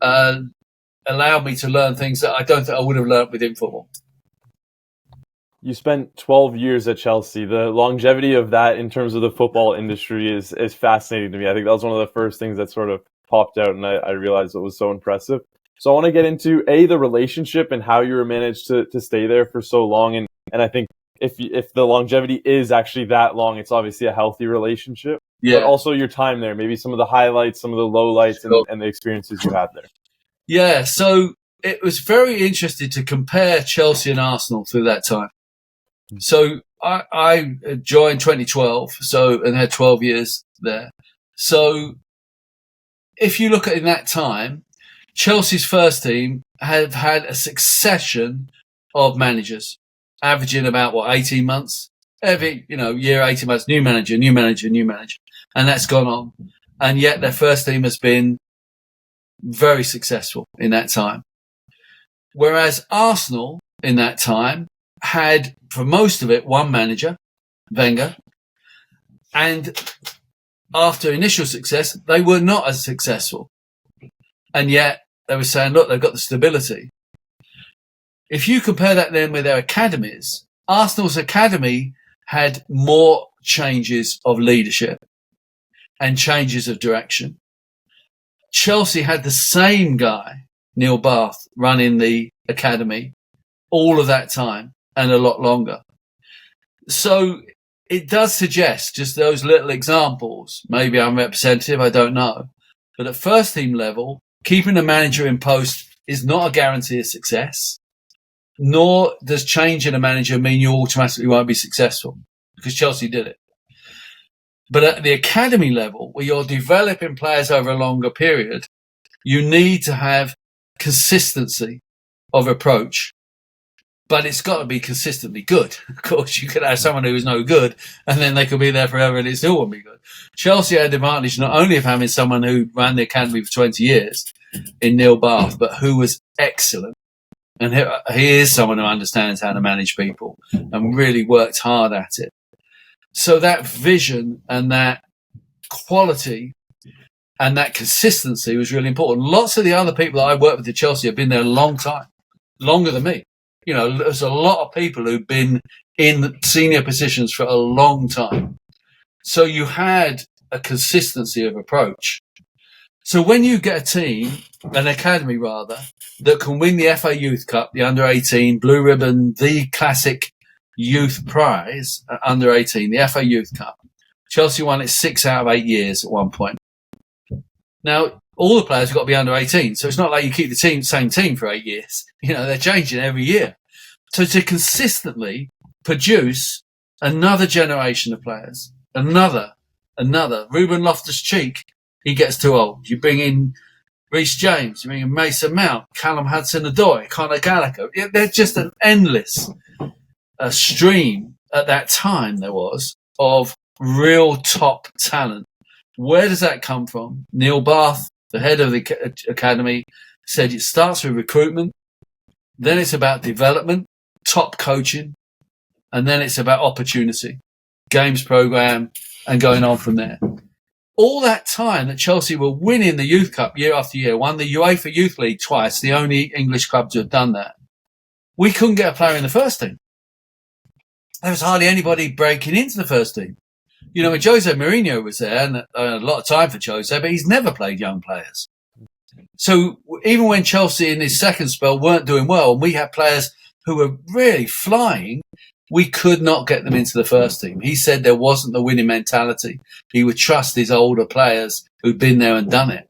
allowed me to learn things that I don't think I would have learned within football. You spent 12 years at Chelsea. The longevity of that in terms of the football industry is fascinating to me. I think that was one of the first things that sort of popped out, and I realized it was so impressive. So I want to get into the relationship and how you were managed to stay there for so long. And I think if the longevity is actually that long, it's obviously a healthy relationship. Yeah. But also your time there, maybe some of the highlights, some of the lowlights, and the experiences you had there. Yeah, so it was very interesting to compare Chelsea and Arsenal through that time. So I joined 2012, and had 12 years there. So if you look at in that time, Chelsea's first team have had a succession of managers, averaging about 18 months every year, 18 months, new manager, and that's gone on. And yet their first team has been very successful in that time. Whereas Arsenal in that time had, for most of it, one manager, Wenger, and after initial success, they were not as successful. And yet they were saying, look, they've got the stability. If you compare that then with their academies, Arsenal's academy had more changes of leadership and changes of direction. Chelsea had the same guy, Neil Bath, running the academy all of that time and a lot longer. So it does suggest, just those little examples, maybe I'm representative, I don't know, but at first team level, keeping a manager in post is not a guarantee of success, nor does changing a manager mean you automatically won't be successful, because Chelsea did it. But at the academy level, where you're developing players over a longer period, you need to have consistency of approach, but it's got to be consistently good. Of course, you could have someone who is no good, and then they could be there forever and it still won't be good. Chelsea had the advantage not only of having someone who ran the academy for 20 years in Neil Bath, but who was excellent. And he is someone who understands how to manage people and really worked hard at it. So that vision and that quality and that consistency was really important. Lots of the other people that I worked with at Chelsea have been there a long time, longer than me. You know, there's a lot of people who've been in senior positions for a long time. So you had a consistency of approach. So when you get a team, an academy rather, that can win the FA Youth Cup, the under-18, Blue Ribbon, the classic youth prize, under-18, the FA Youth Cup. Chelsea won it 6 out of 8 years at one point. Now, all the players have got to be under-18, so it's not like you keep the same team for 8 years. You know, they're changing every year. So to consistently produce another generation of players, another, Ruben Loftus-Cheek, he gets too old. You bring in Reece James, you bring in Mason Mount, Callum Hudson-Odoi, Conor Gallagher. They're just an endless stream at that time there was of real top talent. Where does that come from? Neil Bath, the head of the academy, said it starts with recruitment, then it's about development, top coaching, and then it's about opportunity, games program, and going on from there. All that time that Chelsea were winning the Youth Cup year after year, won the UEFA Youth League twice, the only English club to have done that, we couldn't get a player in the first team. There was hardly anybody breaking into the first team. You know, when Jose Mourinho was there, and a lot of time for Jose, but he's never played young players. So even when Chelsea in his second spell weren't doing well, and we had players who were really flying, we could not get them into the first team. He said there wasn't the winning mentality. He would trust his older players who'd been there and done it.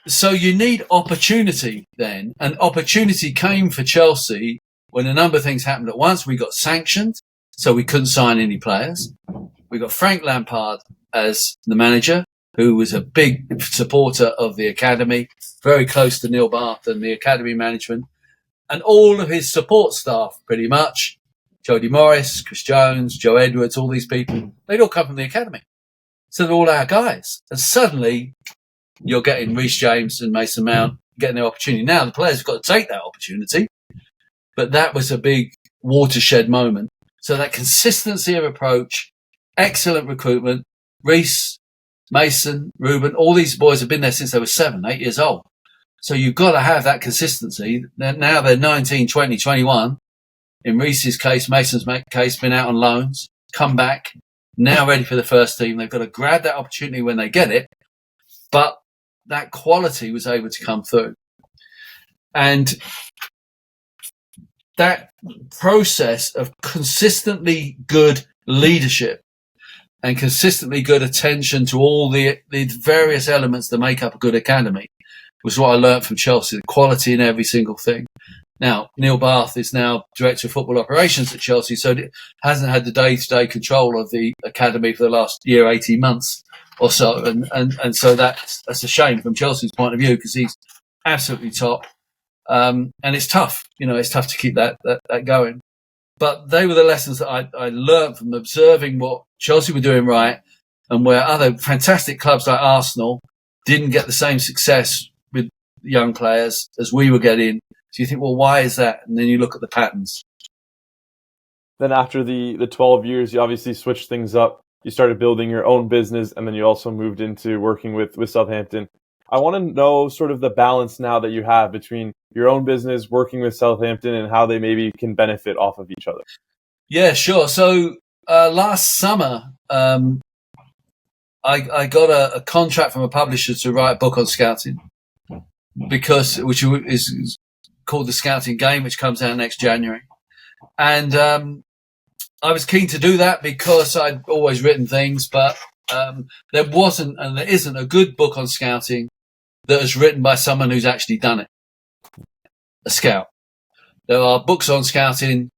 So you need opportunity then, and opportunity came for Chelsea when a number of things happened at once. We got sanctioned, so we couldn't sign any players. We got Frank Lampard as the manager, who was a big supporter of the academy, very close to Neil Bath and the academy management, and all of his support staff, pretty much. Jody Morris, Chris Jones, Joe Edwards, all these people, they'd all come from the academy. So they're all our guys. And suddenly you're getting Reece James and Mason Mount getting their opportunity. Now the players have got to take that opportunity, but that was a big watershed moment. So that consistency of approach, excellent recruitment, Reece, Mason, Ruben, all these boys have been there since they were 7, 8 years old. So you've got to have that consistency. Now they're 19, 20, 21. In Reece's case, Mason's case, been out on loans, come back, now ready for the first team. They've got to grab that opportunity when they get it, but that quality was able to come through. And that process of consistently good leadership and consistently good attention to all the various elements that make up a good academy was what I learned from Chelsea, the quality in every single thing. Now, Neil Bath is now Director of Football Operations at Chelsea, so it hasn't had the day-to-day control of the academy for the last year, 18 months or so. And so that's a shame from Chelsea's point of view, because he's absolutely top. And it's tough, it's tough to keep that going. But they were the lessons that I learned from observing what Chelsea were doing right, and where other fantastic clubs like Arsenal didn't get the same success with young players as we were getting So you think, well, why is that? And then you look at the patterns. Then after the 12 years, you obviously switched things up. You started building your own business, and then you also moved into working with Southampton. I want to know sort of the balance now that you have between your own business, working with Southampton, and how they maybe can benefit off of each other. Yeah, sure. So last summer, I got a contract from a publisher to write a book on scouting, which is called The Scouting Game, which comes out next January. And I was keen to do that because I'd always written things, but there wasn't and there isn't a good book on scouting that is written by someone who's actually done it, a scout. There are books on scouting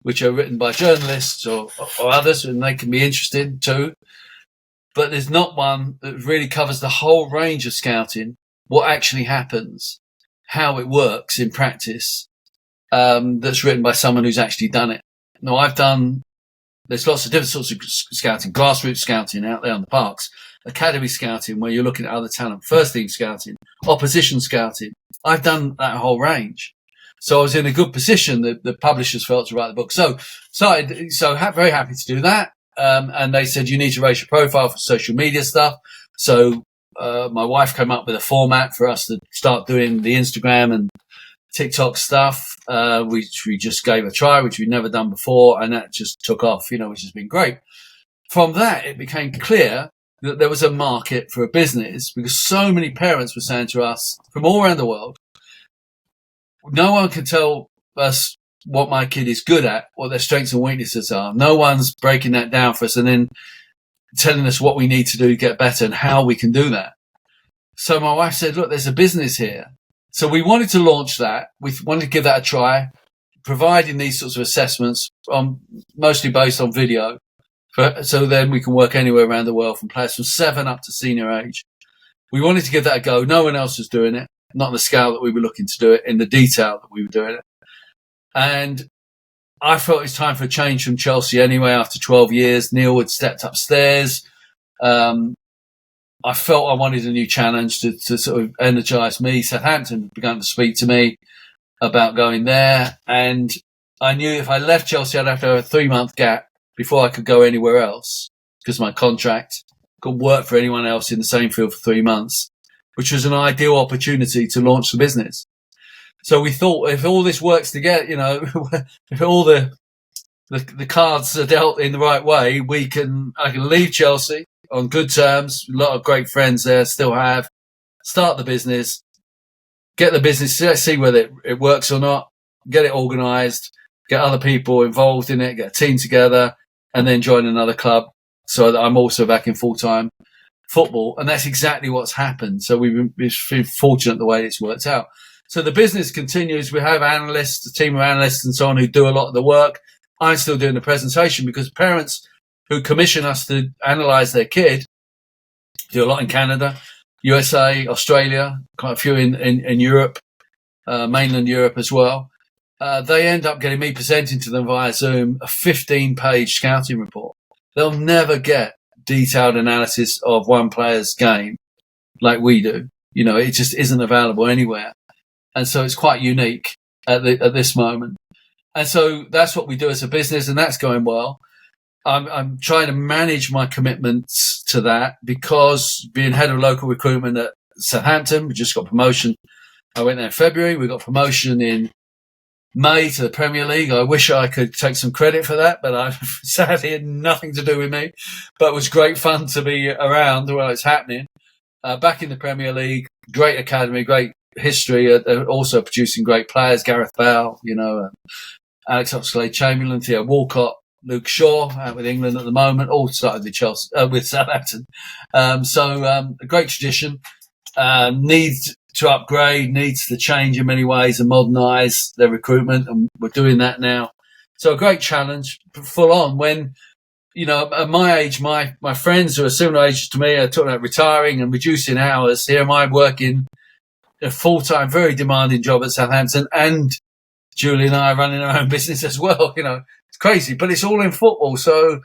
which are written by journalists or others, and they can be interesting too. But there's not one that really covers the whole range of scouting, what actually happens, how it works in practice, that's written by someone who's actually done it. Now, there's lots of different sorts of scouting, grassroots scouting out there on the parks, academy scouting where you're looking at other talent, first team scouting, opposition scouting. I've done that whole range. So I was in a good position that the publishers felt to write the book. So very happy to do that. And they said, you need to raise your profile for social media stuff. So my wife came up with a format for us to start doing the Instagram and TikTok stuff, which we just gave a try, which we'd never done before. And that just took off, which has been great. From that, it became clear that there was a market for a business because so many parents were saying to us from all around the world, no one can tell us what my kid is good at, what their strengths and weaknesses are. No one's breaking that down for us and then telling us what we need to do to get better and how we can do that. So my wife said, look, there's a business here. So we wanted to launch that. We wanted to give that a try, providing these sorts of assessments, mostly based on video. So then we can work anywhere around the world from players from 7 up to senior age. We wanted to give that a go. No one else was doing it, not on the scale that we were looking to do it, in the detail that we were doing it. And I felt it was time for a change from Chelsea anyway after 12 years. Neil had stepped upstairs. I felt I wanted a new challenge to sort of energise me. Southampton began to speak to me about going there. And I knew if I left Chelsea, I'd have to have a 3-month gap before I could go anywhere else because my contract could work for anyone else in the same field for 3 months, which was an ideal opportunity to launch the business. So we thought if all this works together, if all the cards are dealt in the right way, I can leave Chelsea on good terms. A lot of great friends there, still have. Start the business, get the business, let's see whether it works or not, get it organised, get other people involved in it, get a team together, and then join another club so that I'm also back in full-time football. And that's exactly what's happened. So we've been fortunate the way it's worked out. So the business continues. We have analysts, a team of analysts and so on who do a lot of the work. I'm still doing the presentation because parents who commission us to analyse their kid do a lot in Canada, USA, Australia, quite a few in Europe, mainland Europe as well. They end up getting me presenting to them via Zoom a 15-page scouting report. They'll never get detailed analysis of one player's game like we do. It just isn't available anywhere. And so it's quite unique at this moment. And so that's what we do as a business, and that's going well. I'm trying to manage my commitments to that because being head of local recruitment at Southampton, we just got promotion. I went there in February. We got promotion in May to the Premier League. I wish I could take some credit for that, but sadly had nothing to do with me. But it was great fun to be around while it's happening. Back in the Premier League, great academy, great history. They're also producing great players. Gareth Bale, Alex Oxlade-Chamberlain, Theo Walcott, Luke Shaw out with England at the moment, all started with Southampton. A great tradition. Needs to upgrade, needs to change in many ways and modernise their recruitment, and we're doing that now. So a great challenge, full on. When, at my age, my friends who are similar ages to me are talking about retiring and reducing hours. Here am I working a full-time, very demanding job at Southampton, and Julie and I are running our own business as well. It's crazy, but it's all in football, so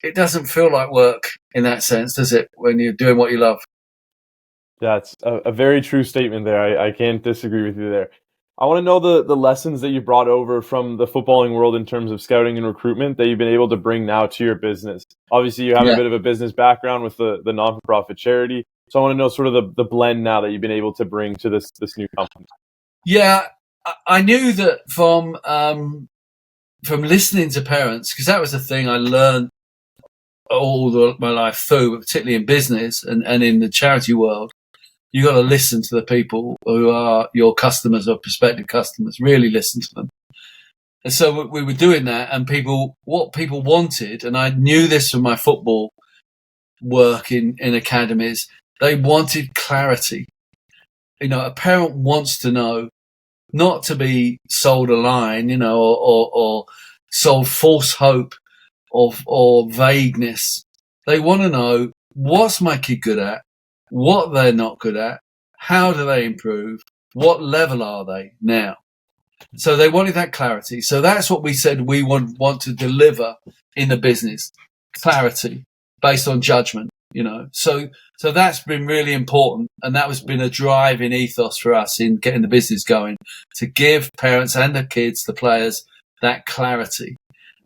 it doesn't feel like work in that sense, does it, when you're doing what you love? Yeah, it's a very true statement there. I can't disagree with you there. I want to know the lessons that you brought over from the footballing world in terms of scouting and recruitment that you've been able to bring now to your business. Obviously, you have a bit of a business background with the non-for-profit charity. So I want to know sort of the blend now that you've been able to bring to this new company. Yeah, I knew that from listening to parents, because that was the thing I learned all my life through, particularly in business and in the charity world. You got to listen to the people who are your customers or prospective customers. Really listen to them. And so we were doing that, and what people wanted, and I knew this from my football work in academies, they wanted clarity. A parent wants to know, not to be sold a line, or sold false hope or vagueness. They want to know, what's my kid good at? What they're not good at? How do they improve? What level are they now? So they wanted that clarity. So that's what we said we want to deliver in the business. Clarity based on judgment, So that's been really important. And that has been a driving ethos for us in getting the business going, to give parents and the kids, the players, that clarity.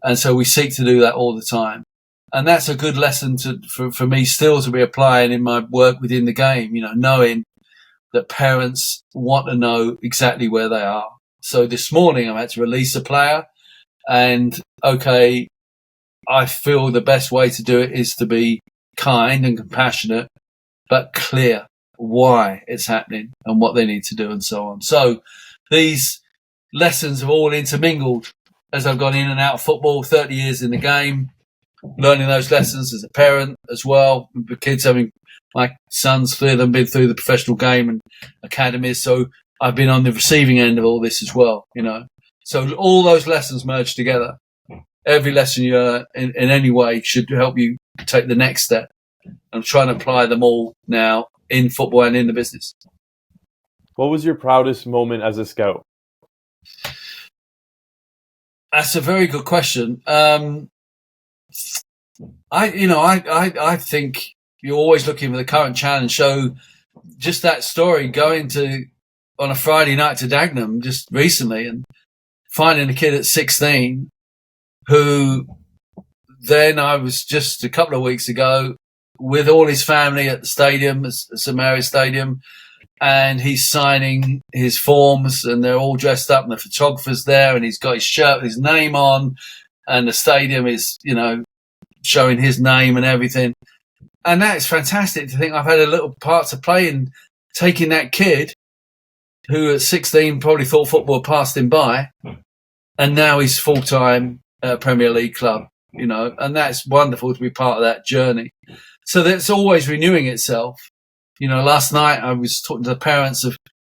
And so we seek to do that all the time. And that's a good lesson for me still to be applying in my work within the game, knowing that parents want to know exactly where they are. So this morning I had to release a player, and I feel the best way to do it is to be kind and compassionate, but clear why it's happening and what they need to do and so on. So these lessons have all intermingled as I've gone in and out of football, 30 years in the game, learning those lessons as a parent as well. The kids, my sons, three of them been through the professional game and academies, so I've been on the receiving end of all this as well, So all those lessons merge together. Every lesson you learn in any way should help you take the next step. I'm trying to apply them all now in football and in the business. What was your proudest moment as a scout? That's a very good question. I think you're always looking for the current challenge. So just that story, going on a Friday night to Dagenham just recently and finding a kid at 16 who then I was just a couple of weeks ago with all his family at the stadium, St Mary's Stadium, and he's signing his forms and they're all dressed up and the photographer's there and he's got his shirt with his name on and the stadium is, showing his name and everything. And that's fantastic to think I've had a little part to play in taking that kid who at 16 probably thought football passed him by, and now he's full-time at a Premier League club, and that's wonderful to be part of that journey. So that's always renewing itself. Last night I was talking to the parents of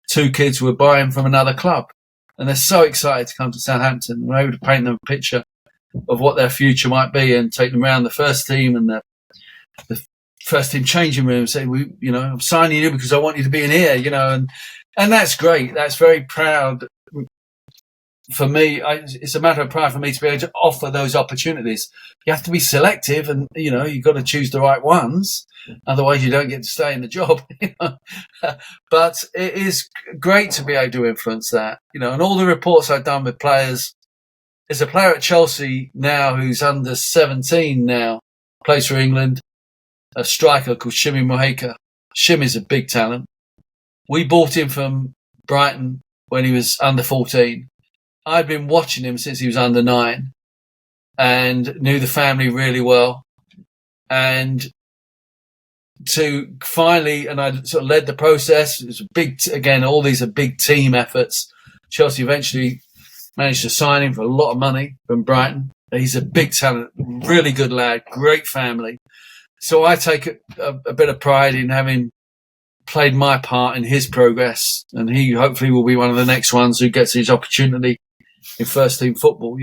two kids who were buying from another club, and they're so excited to come to Southampton. We're able to paint them a picture of what their future might be and take them around the first team and the first team changing room and say, I'm signing you because I want you to be in here, and that's great. That's very proud for me. It's a matter of pride for me to be able to offer those opportunities. You have to be selective and, you've got to choose the right ones. Otherwise you don't get to stay in the job. But it is great to be able to influence that, and all the reports I've done with players. There's a player at Chelsea now who's under 17 now, plays for England, a striker called Shimi Moheka. Shimi's a big talent. We bought him from Brighton when he was under 14. I'd been watching him since he was under 9 and knew the family really well. And to finally, and I sort of led the process. It was a big, again, all these are big team efforts. Chelsea eventually managed to sign him for a lot of money from Brighton. He's a big talent, really good lad, great family. So I take a bit of pride in having played my part in his progress, and he hopefully will be one of the next ones who gets his opportunity in first team football.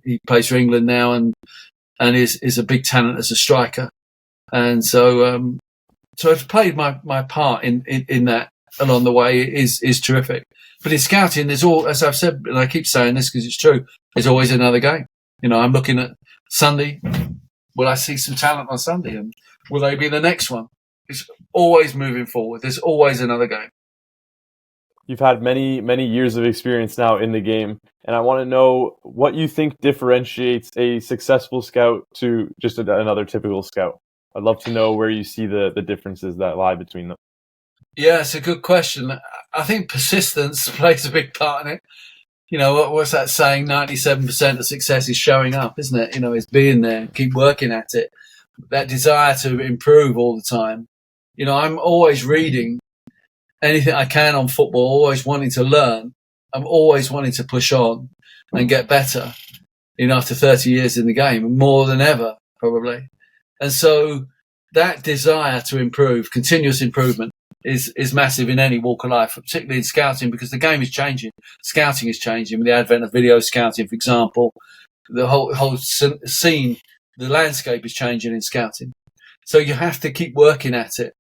He plays for England now and is a big talent as a striker. And so I've played my part in that along the way is terrific. But in scouting, there's as I've said, and I keep saying this because it's true, there's always another game. I'm looking at Sunday. Will I see some talent on Sunday? And will they be the next one? It's always moving forward. There's always another game. You've had many years of experience now in the game, and I want to know what you think differentiates a successful scout to just another typical scout. I'd love to know where you see the differences that lie between them. Yeah, it's a good question. I think persistence plays a big part in it. You know, what's that saying? 97% of success is showing up, isn't it? You know, it's being there, keep working at it. That desire to improve all the time. You know, I'm always reading anything I can on football, always wanting to learn. I'm always wanting to push on and get better. You know, after 30 years in the game, more than ever, probably. And so that desire to improve, continuous improvement, is massive in any walk of life, particularly in scouting, because the game is changing. Scouting is changing with the advent of video scouting, for example. The whole scene, the landscape is changing in scouting. So you have to keep working at it.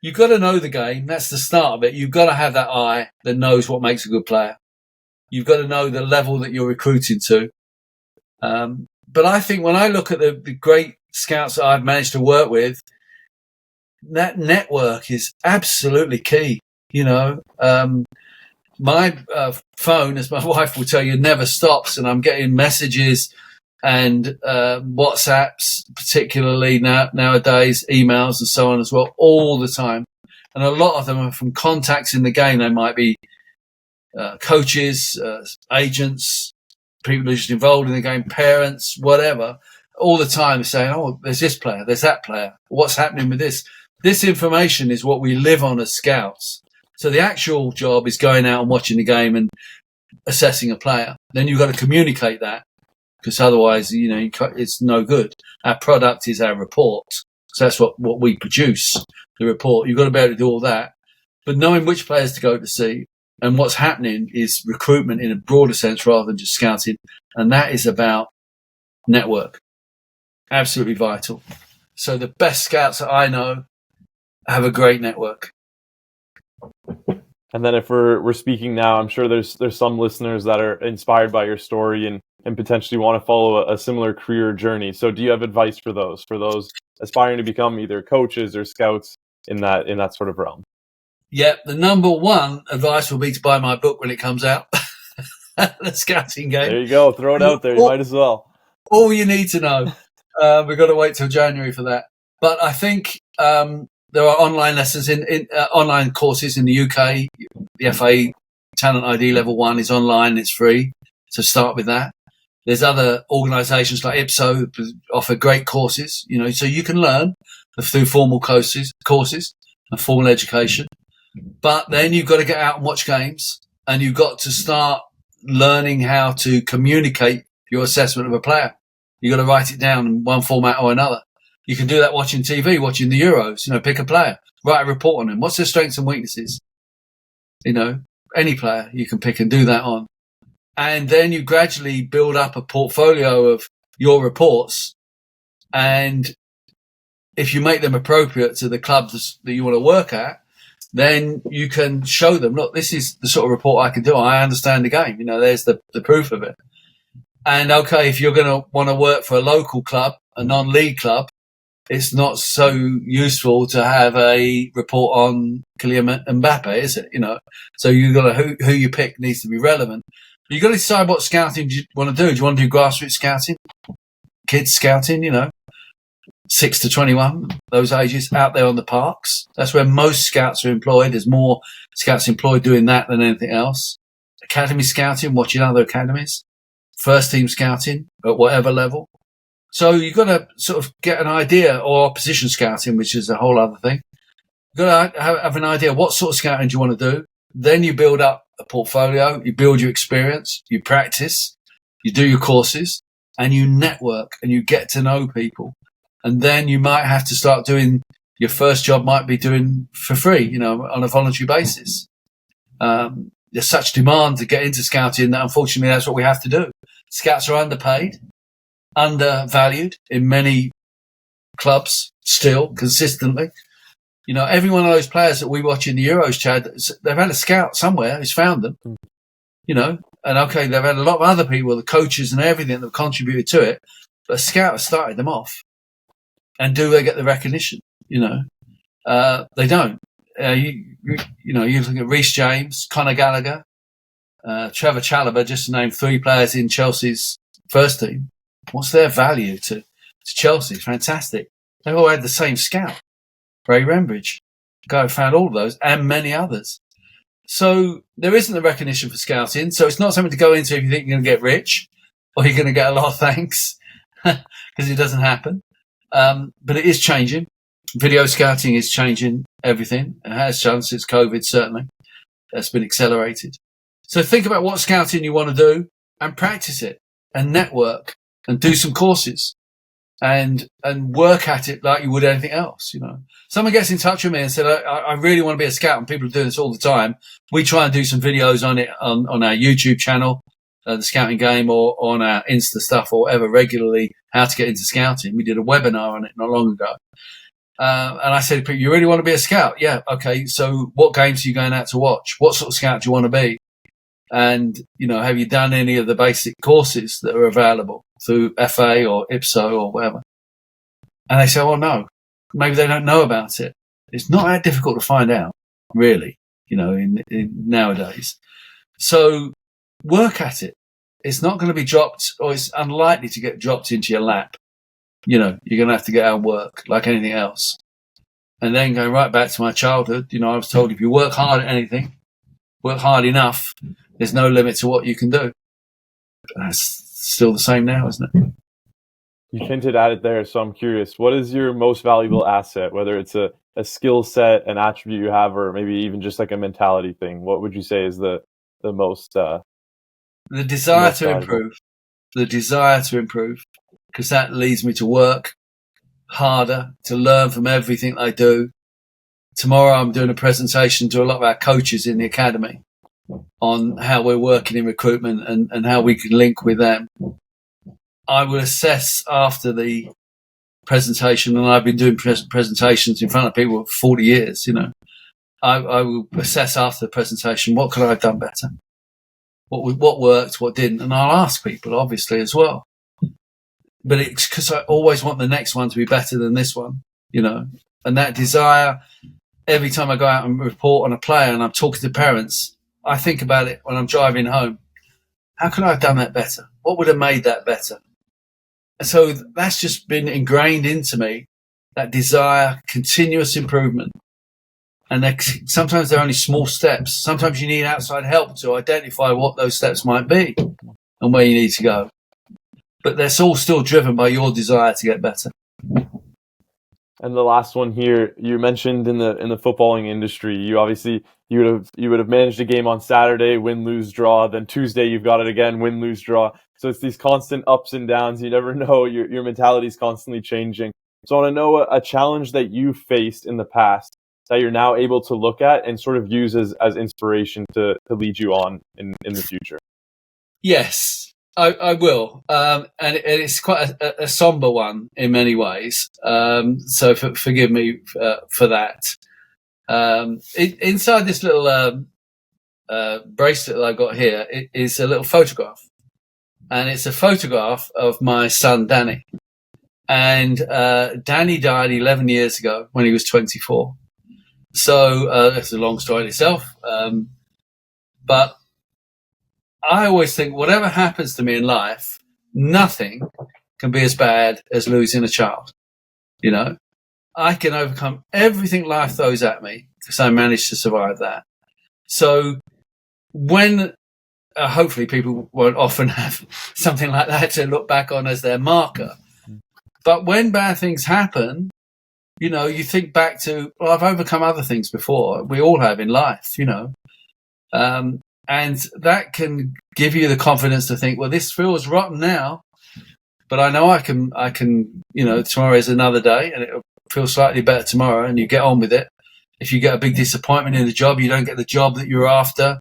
You've got to know the game. That's the start of it. You've got to have that eye that knows what makes a good player. You've got to know the level that you're recruiting to. But I think when I look at the great scouts that I've managed to work with, that network is absolutely key. You know, my phone, as my wife will tell you, never stops, and I'm getting messages and WhatsApps, particularly nowadays, emails and so on as well, all the time. And a lot of them are from contacts in the game. They might be coaches, agents, people who are just involved in the game, parents, whatever. All the time saying, oh, there's this player, there's that player. What's happening with this? This information is what we live on as scouts. So the actual job is going out and watching the game and assessing a player. Then you've got to communicate that, because otherwise, you know, it's no good. Our product is our report. So that's what we produce, the report. You've got to be able to do all that. But knowing which players to go to see and what's happening is recruitment in a broader sense rather than just scouting. And that is about network. Absolutely vital. So the best scouts that I know have a great network. And then if we're speaking now, I'm sure there's some listeners that are inspired by your story and potentially want to follow a similar career journey. So do you have advice for those aspiring to become either coaches or scouts in that sort of realm? Yeah, the number one advice will be to buy my book when it comes out. The Scouting Game. There you go. Throw it out there. You might as well. All you need to know. We've got to wait till January for that. But I think there are online lessons in online courses in the UK. The FA Talent ID Level 1 is online. It's free. So start with that. There's other organisations like IPSO that offer great courses, you know, so you can learn through formal courses and formal education. But then you've got to get out and watch games, and you've got to start learning how to communicate your assessment of a player. You've got to write it down in one format or another. You can do that watching TV, watching the Euros, you know, pick a player, write a report on them. What's their strengths and weaknesses? You know, any player you can pick and do that on. And then you gradually build up a portfolio of your reports. And if you make them appropriate to the clubs that you want to work at, then you can show them, look, this is the sort of report I can do. I understand the game. You know, there's the proof of it. And okay, if you're going to want to work for a local club, a non-league club, it's not so useful to have a report on Kylian Mbappe, is it? You know, so you've got to, who you pick needs to be relevant. You've got to decide what scouting do you want to do. Do you want to do grassroots scouting, kids scouting, you know, 6 to 21, those ages, out there on the parks? That's where most scouts are employed. There's more scouts employed doing that than anything else. Academy scouting, watching other academies. First team scouting at whatever level. So you've got to sort of get an idea, or position scouting, which is a whole other thing. You've got to have an idea what sort of scouting do you want to do. Then you build up a portfolio, you build your experience, you practice, you do your courses, and you network and you get to know people. And then you might have to start doing, your first job might be doing for free, you know, on a voluntary basis. There's such demand to get into scouting that unfortunately that's what we have to do. Scouts are underpaid, undervalued in many clubs still, consistently. You know, every one of those players that we watch in the Euros, Chad, they've had a scout somewhere who's found them, you know, and okay, they've had a lot of other people, the coaches and everything that have contributed to it, but a scout has started them off. And do they get the recognition? You know, they don't. you look at Reece James, Conor Gallagher, Trevor Chalobah, just to name 3 players in Chelsea's first team. What's their value to Chelsea? Fantastic. They all had the same scout, Ray Rembridge. The guy who found all of those and many others. So there isn't the recognition for scouting. So it's not something to go into if you think you're going to get rich or you're going to get a lot of thanks, because it doesn't happen. But it is changing. Video scouting is changing everything. It has done since COVID, certainly. That's been accelerated. So think about what scouting you want to do and practice it and network and do some courses and work at it like you would anything else. Someone gets in touch with me and said, I really want to be a scout, and people are doing this all the time. We try and do some videos on it on our YouTube channel, the Scouting Game, or on our Insta stuff or whatever regularly, how to get into scouting. We did a webinar on it not long ago. And I said, you really want to be a scout? Yeah. Okay. So what games are you going out to watch? What sort of scout do you want to be? And, have you done any of the basic courses that are available through FA or IPSO or whatever? And they say, oh, no, maybe they don't know about it. It's not that difficult to find out, really, in nowadays. So work at it. It's not going to be dropped, or it's unlikely to get dropped into your lap. You're going to have to get out and work like anything else. And then going right back to my childhood, I was told if you work hard at anything, work hard enough, there's no limit to what you can do. That's still the same now, isn't it? You hinted at it there, so I'm curious. What is your most valuable asset, whether it's a skill set, an attribute you have, or maybe even just like a mentality thing? What would you say is the most... the desire to improve. The desire to improve, because that leads me to work harder, to learn from everything I do. Tomorrow I'm doing a presentation to a lot of our coaches in the academy on how we're working in recruitment and how we can link with them. I will assess after the presentation, and I've been doing presentations in front of people for 40 years, I will assess after the presentation, what could I have done better? What worked, what didn't? And I'll ask people, obviously, as well. But it's because I always want the next one to be better than this one, and that desire, every time I go out and report on a player and I'm talking to parents, I think about it when I'm driving home. How could I have done that better? What would have made that better? And so that's just been ingrained into me, that desire, continuous improvement. And sometimes they're only small steps. Sometimes you need outside help to identify what those steps might be and where you need to go. But they're all still driven by your desire to get better. And the last one here, you mentioned in the footballing industry, you would have managed a game on Saturday, win, lose, draw. Then Tuesday you've got it again, win, lose, draw. So it's these constant ups and downs. You never know. Your mentality is constantly changing. So I want to know a challenge that you faced in the past that you're now able to look at and sort of use as inspiration to lead you on in the future. Yes, I will. And it's quite a somber one in many ways. So forgive me for that. Inside this little bracelet that I got here is a little photograph. And it's a photograph of my son, Danny. And Danny died 11 years ago when he was 24. So that's a long story in itself. But I always think whatever happens to me in life, nothing can be as bad as losing a child. I can overcome everything life throws at me because I managed to survive that. So when hopefully people won't often have something like that to look back on as their marker. But when bad things happen, you think back to, well, I've overcome other things before. We all have in life, and that can give you the confidence to think, well, this feels rotten now, but I know I can, tomorrow is another day and it'll feel slightly better tomorrow, and you get on with it. If you get a big disappointment in the job, you don't get the job that you're after,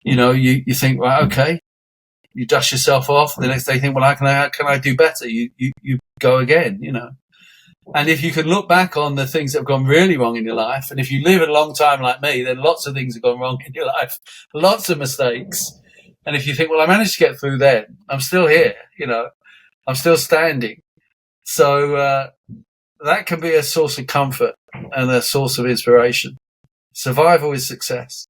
you think, well, okay, you dust yourself off. The next day you think, well, how can I do better? You go again, And if you can look back on the things that have gone really wrong in your life, and if you live a long time like me, then lots of things have gone wrong in your life, lots of mistakes. And if you think, well, I managed to get through then, I'm still here, I'm still standing. So that can be a source of comfort and a source of inspiration. Survival is success.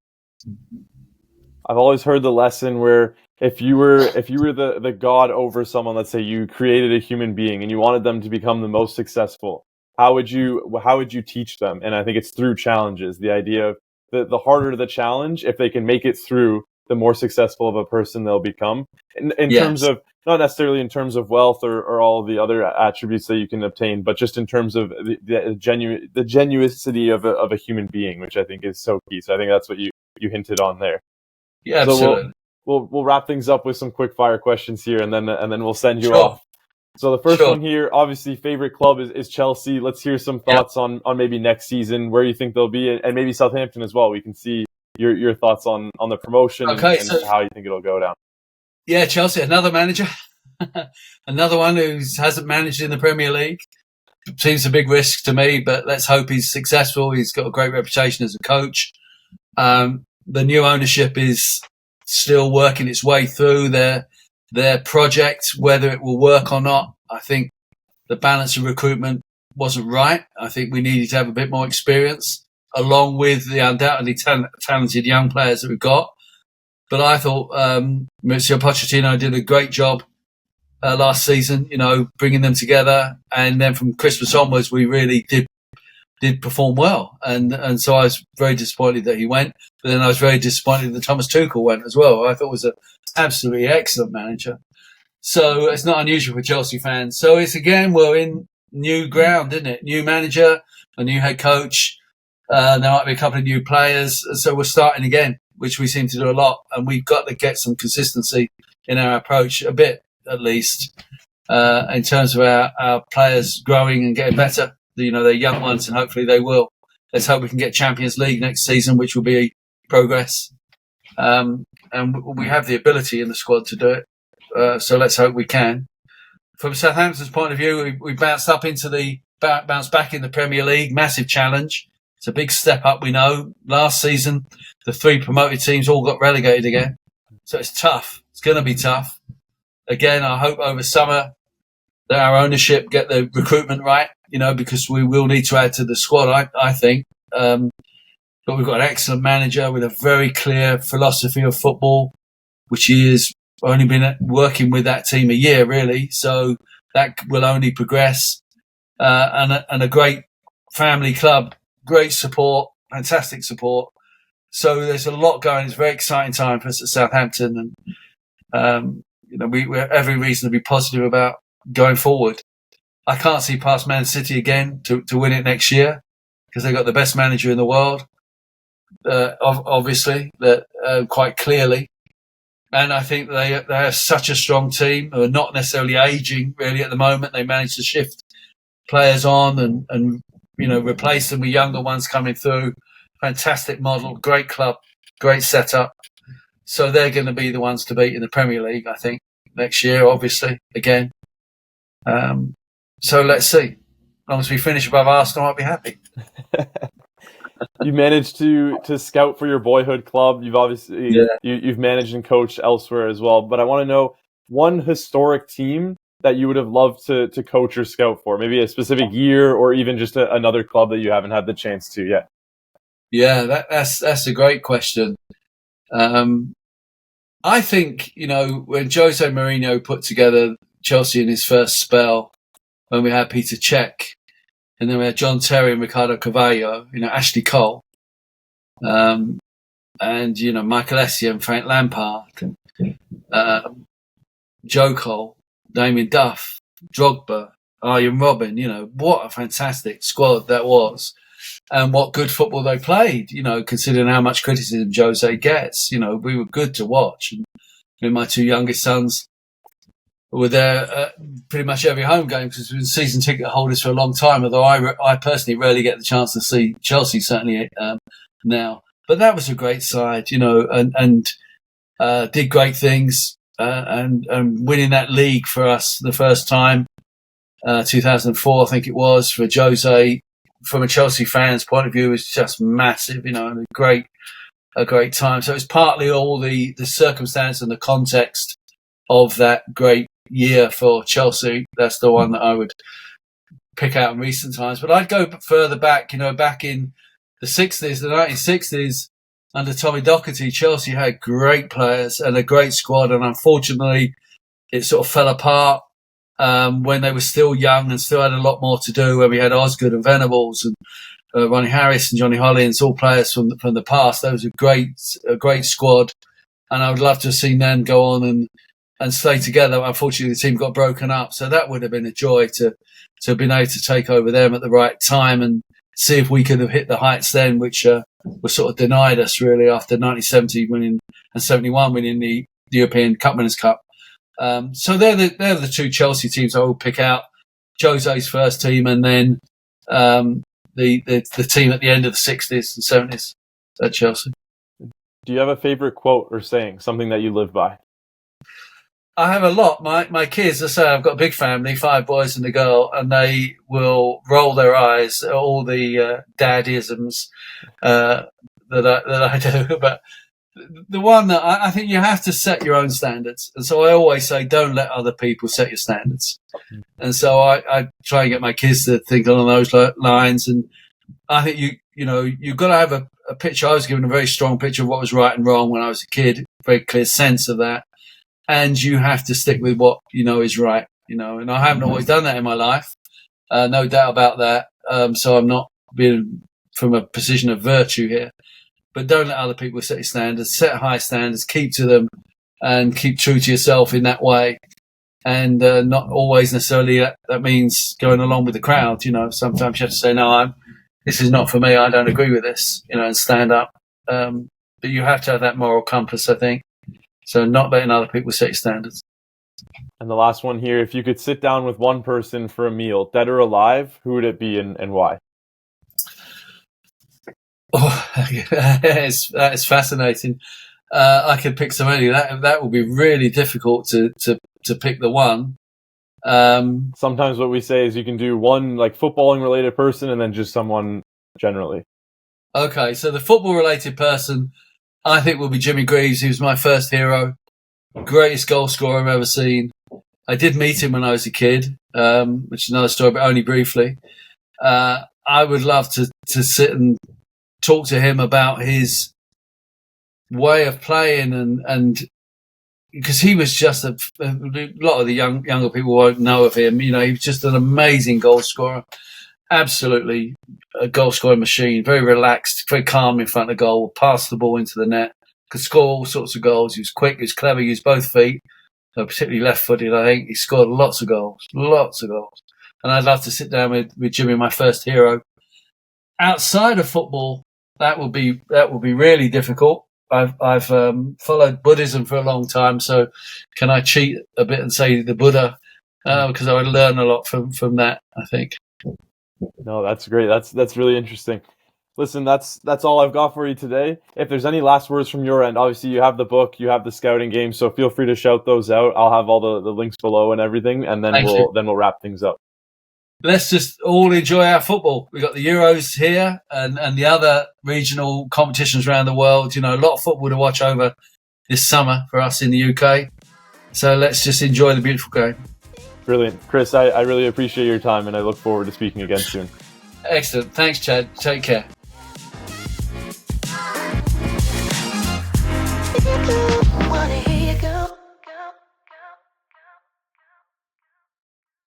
I've always heard the lesson where if you were the god over someone, let's say you created a human being and you wanted them to become the most successful, how would you teach them? And I think it's through challenges. The idea of the harder the challenge, if they can make it through, the more successful of a person they'll become. In terms of, not necessarily in terms of wealth or all the other attributes that you can obtain, but just in terms of the genuinity of a human being, which I think is so key. So I think that's what you hinted on there. Yeah, absolutely. So we'll wrap things up with some quick fire questions here, and then we'll send you off. So the first one here, obviously, favorite club is Chelsea. Let's hear some thoughts on maybe next season, where you think they'll be, and maybe Southampton as well. We can see your thoughts on the promotion and how you think it'll go down. Yeah, Chelsea, another manager, another one who hasn't managed in the Premier League. Seems a big risk to me, but let's hope he's successful. He's got a great reputation as a coach. The new ownership is still working its way through their project, whether it will work or not. I think the balance of recruitment wasn't right. I think we needed to have a bit more experience, along with the undoubtedly talented young players that we've got. But I thought Mauricio Pochettino did a great job last season, bringing them together. And then from Christmas onwards, we really did perform well. And so I was very disappointed that he went. But then I was very disappointed that Thomas Tuchel went as well. I thought it was an absolutely excellent manager. So it's not unusual for Chelsea fans. So it's, again, we're in new ground, isn't it? New manager, a new head coach. There might be a couple of new players. So we're starting again, which we seem to do a lot. And we've got to get some consistency in our approach, a bit at least, in terms of our players growing and getting better. They're young ones, and hopefully they will. Let's hope we can get Champions League next season, which will be progress. And we have the ability in the squad to do it. So let's hope we can. From Southampton's point of view, we bounced back in the Premier League. Massive challenge. It's a big step up, we know. Last season, the 3 promoted teams all got relegated again. So it's tough. It's going to be tough. Again, I hope over summer that our ownership get the recruitment right, because we will need to add to the squad, I think. But we've got an excellent manager with a very clear philosophy of football, which he has only been working with that team a year, really. So that will only progress. And a great family club, great support, fantastic support. So there's a lot going. It's a very exciting time for us at Southampton. And, we have every reason to be positive about going forward. I can't see past Man City again to win it next year, because they've got the best manager in the world, obviously, quite clearly. And I think they have such a strong team who are not necessarily aging really at the moment. They managed to shift players on and replace them with younger ones coming through. Fantastic model, great club, great setup. So they're going to be the ones to beat in the Premier League, I think, next year, obviously, again. So let's see. As long as we finish above Arsenal, I'll be happy. You managed to scout for your boyhood club. You've obviously you've managed and coached elsewhere as well. But I want to know one historic team that you would have loved to coach or scout for, maybe a specific year or even just another club that you haven't had the chance to yet. Yeah, that's a great question. I think, when Jose Mourinho put together Chelsea in his first spell, when we had Peter Cech, and then we had John Terry and Ricardo Carvalho, Ashley Cole, and, Michael Essien and Frank Lampard, Joe Cole, Damien Duff, Drogba, Arjen Robben, what a fantastic squad that was. And what good football they played, considering how much criticism Jose gets. We were good to watch. And my 2 youngest sons were there pretty much every home game, because we've been season ticket holders for a long time, although I personally rarely get the chance to see Chelsea, certainly now. But that was a great side, and did great things, and winning that league for us the first time, 2004, I think it was, for Jose. From a Chelsea fan's point of view, was just massive, and a great time. So it's partly all the circumstance and the context of that great year for Chelsea. That's the one that I would pick out in recent times. But I'd go further back, back in the 60s, the 1960s, under Tommy Docherty, Chelsea had great players and a great squad, and unfortunately, it sort of fell apart when they were still young and still had a lot more to do. When we had Osgood and Venables and Ronnie Harris and Johnny Hollins, all players from the past. That was a great squad, and I would love to have seen them go on and stay together. Unfortunately, the team got broken up, so that would have been a joy to have been able to take over them at the right time and see if we could have hit the heights then, which were sort of denied us really after 1970 winning and 71 winning the European Cup Winners' Cup. So they're the two Chelsea teams I will pick out. Jose's first team, and then the team at the end of the 60s and 70s at Chelsea. Do you have a favorite quote or saying, something that you live by? I have a lot. My kids, I say I've got a big family, 5 boys and a girl, and they will roll their eyes at all the dadisms that I do. But the one that I think you have to set your own standards. And so I always say, don't let other people set your standards. And so I try and get my kids to think along those lines. And I think you've got to have a picture. I was given a very strong picture of what was right and wrong when I was a kid, very clear sense of that. And you have to stick with what you know is right, and I haven't always done that in my life. No doubt about that. So I'm not being from a position of virtue here, but don't let other people set your standards, set high standards, keep to them and keep true to yourself in that way. And not always necessarily that means going along with the crowd. Sometimes you have to say, no, this is not for me. I don't agree with this, and stand up. But you have to have that moral compass, I think. So not letting other people set your standards. And the last one here, if you could sit down with one person for a meal, dead or alive, who would it be and why? Oh, that is fascinating. I could pick so many. That would be really difficult to pick the one. Sometimes what we say is you can do one like footballing related person and then just someone generally. Okay, so the football related person I think will be Jimmy Greaves. He was my first hero, greatest goal scorer I've ever seen. I did meet him when I was a kid, which is another story, but only briefly. I would love to sit and talk to him about his way of playing and because he was just a lot of the younger people won't know of him. He was just an amazing goal scorer. Absolutely a goal scoring machine, very relaxed, very calm in front of goal, pass the ball into the net, could score all sorts of goals. He was quick, he was clever, he used both feet, particularly left-footed, I think. He scored lots of goals. And I'd love to sit down with Jimmy, my first hero. Outside of football, that would be really difficult. I've followed Buddhism for a long time, so can I cheat a bit and say the Buddha? Because I would learn a lot from that, I think. No, that's great. That's really interesting. Listen, that's all I've got for you today. If there's any last words from your end, obviously you have the book, you have the scouting game, so feel free to shout those out. I'll have all the links below and everything, and then we'll wrap things up. Let's just all enjoy our football. We've got the Euros here and the other regional competitions around the world. A lot of football to watch over this summer for us in the UK. So let's just enjoy the beautiful game. Brilliant. Chris, I really appreciate your time, and I look forward to speaking again soon. Excellent. Thanks, Chad. Take care.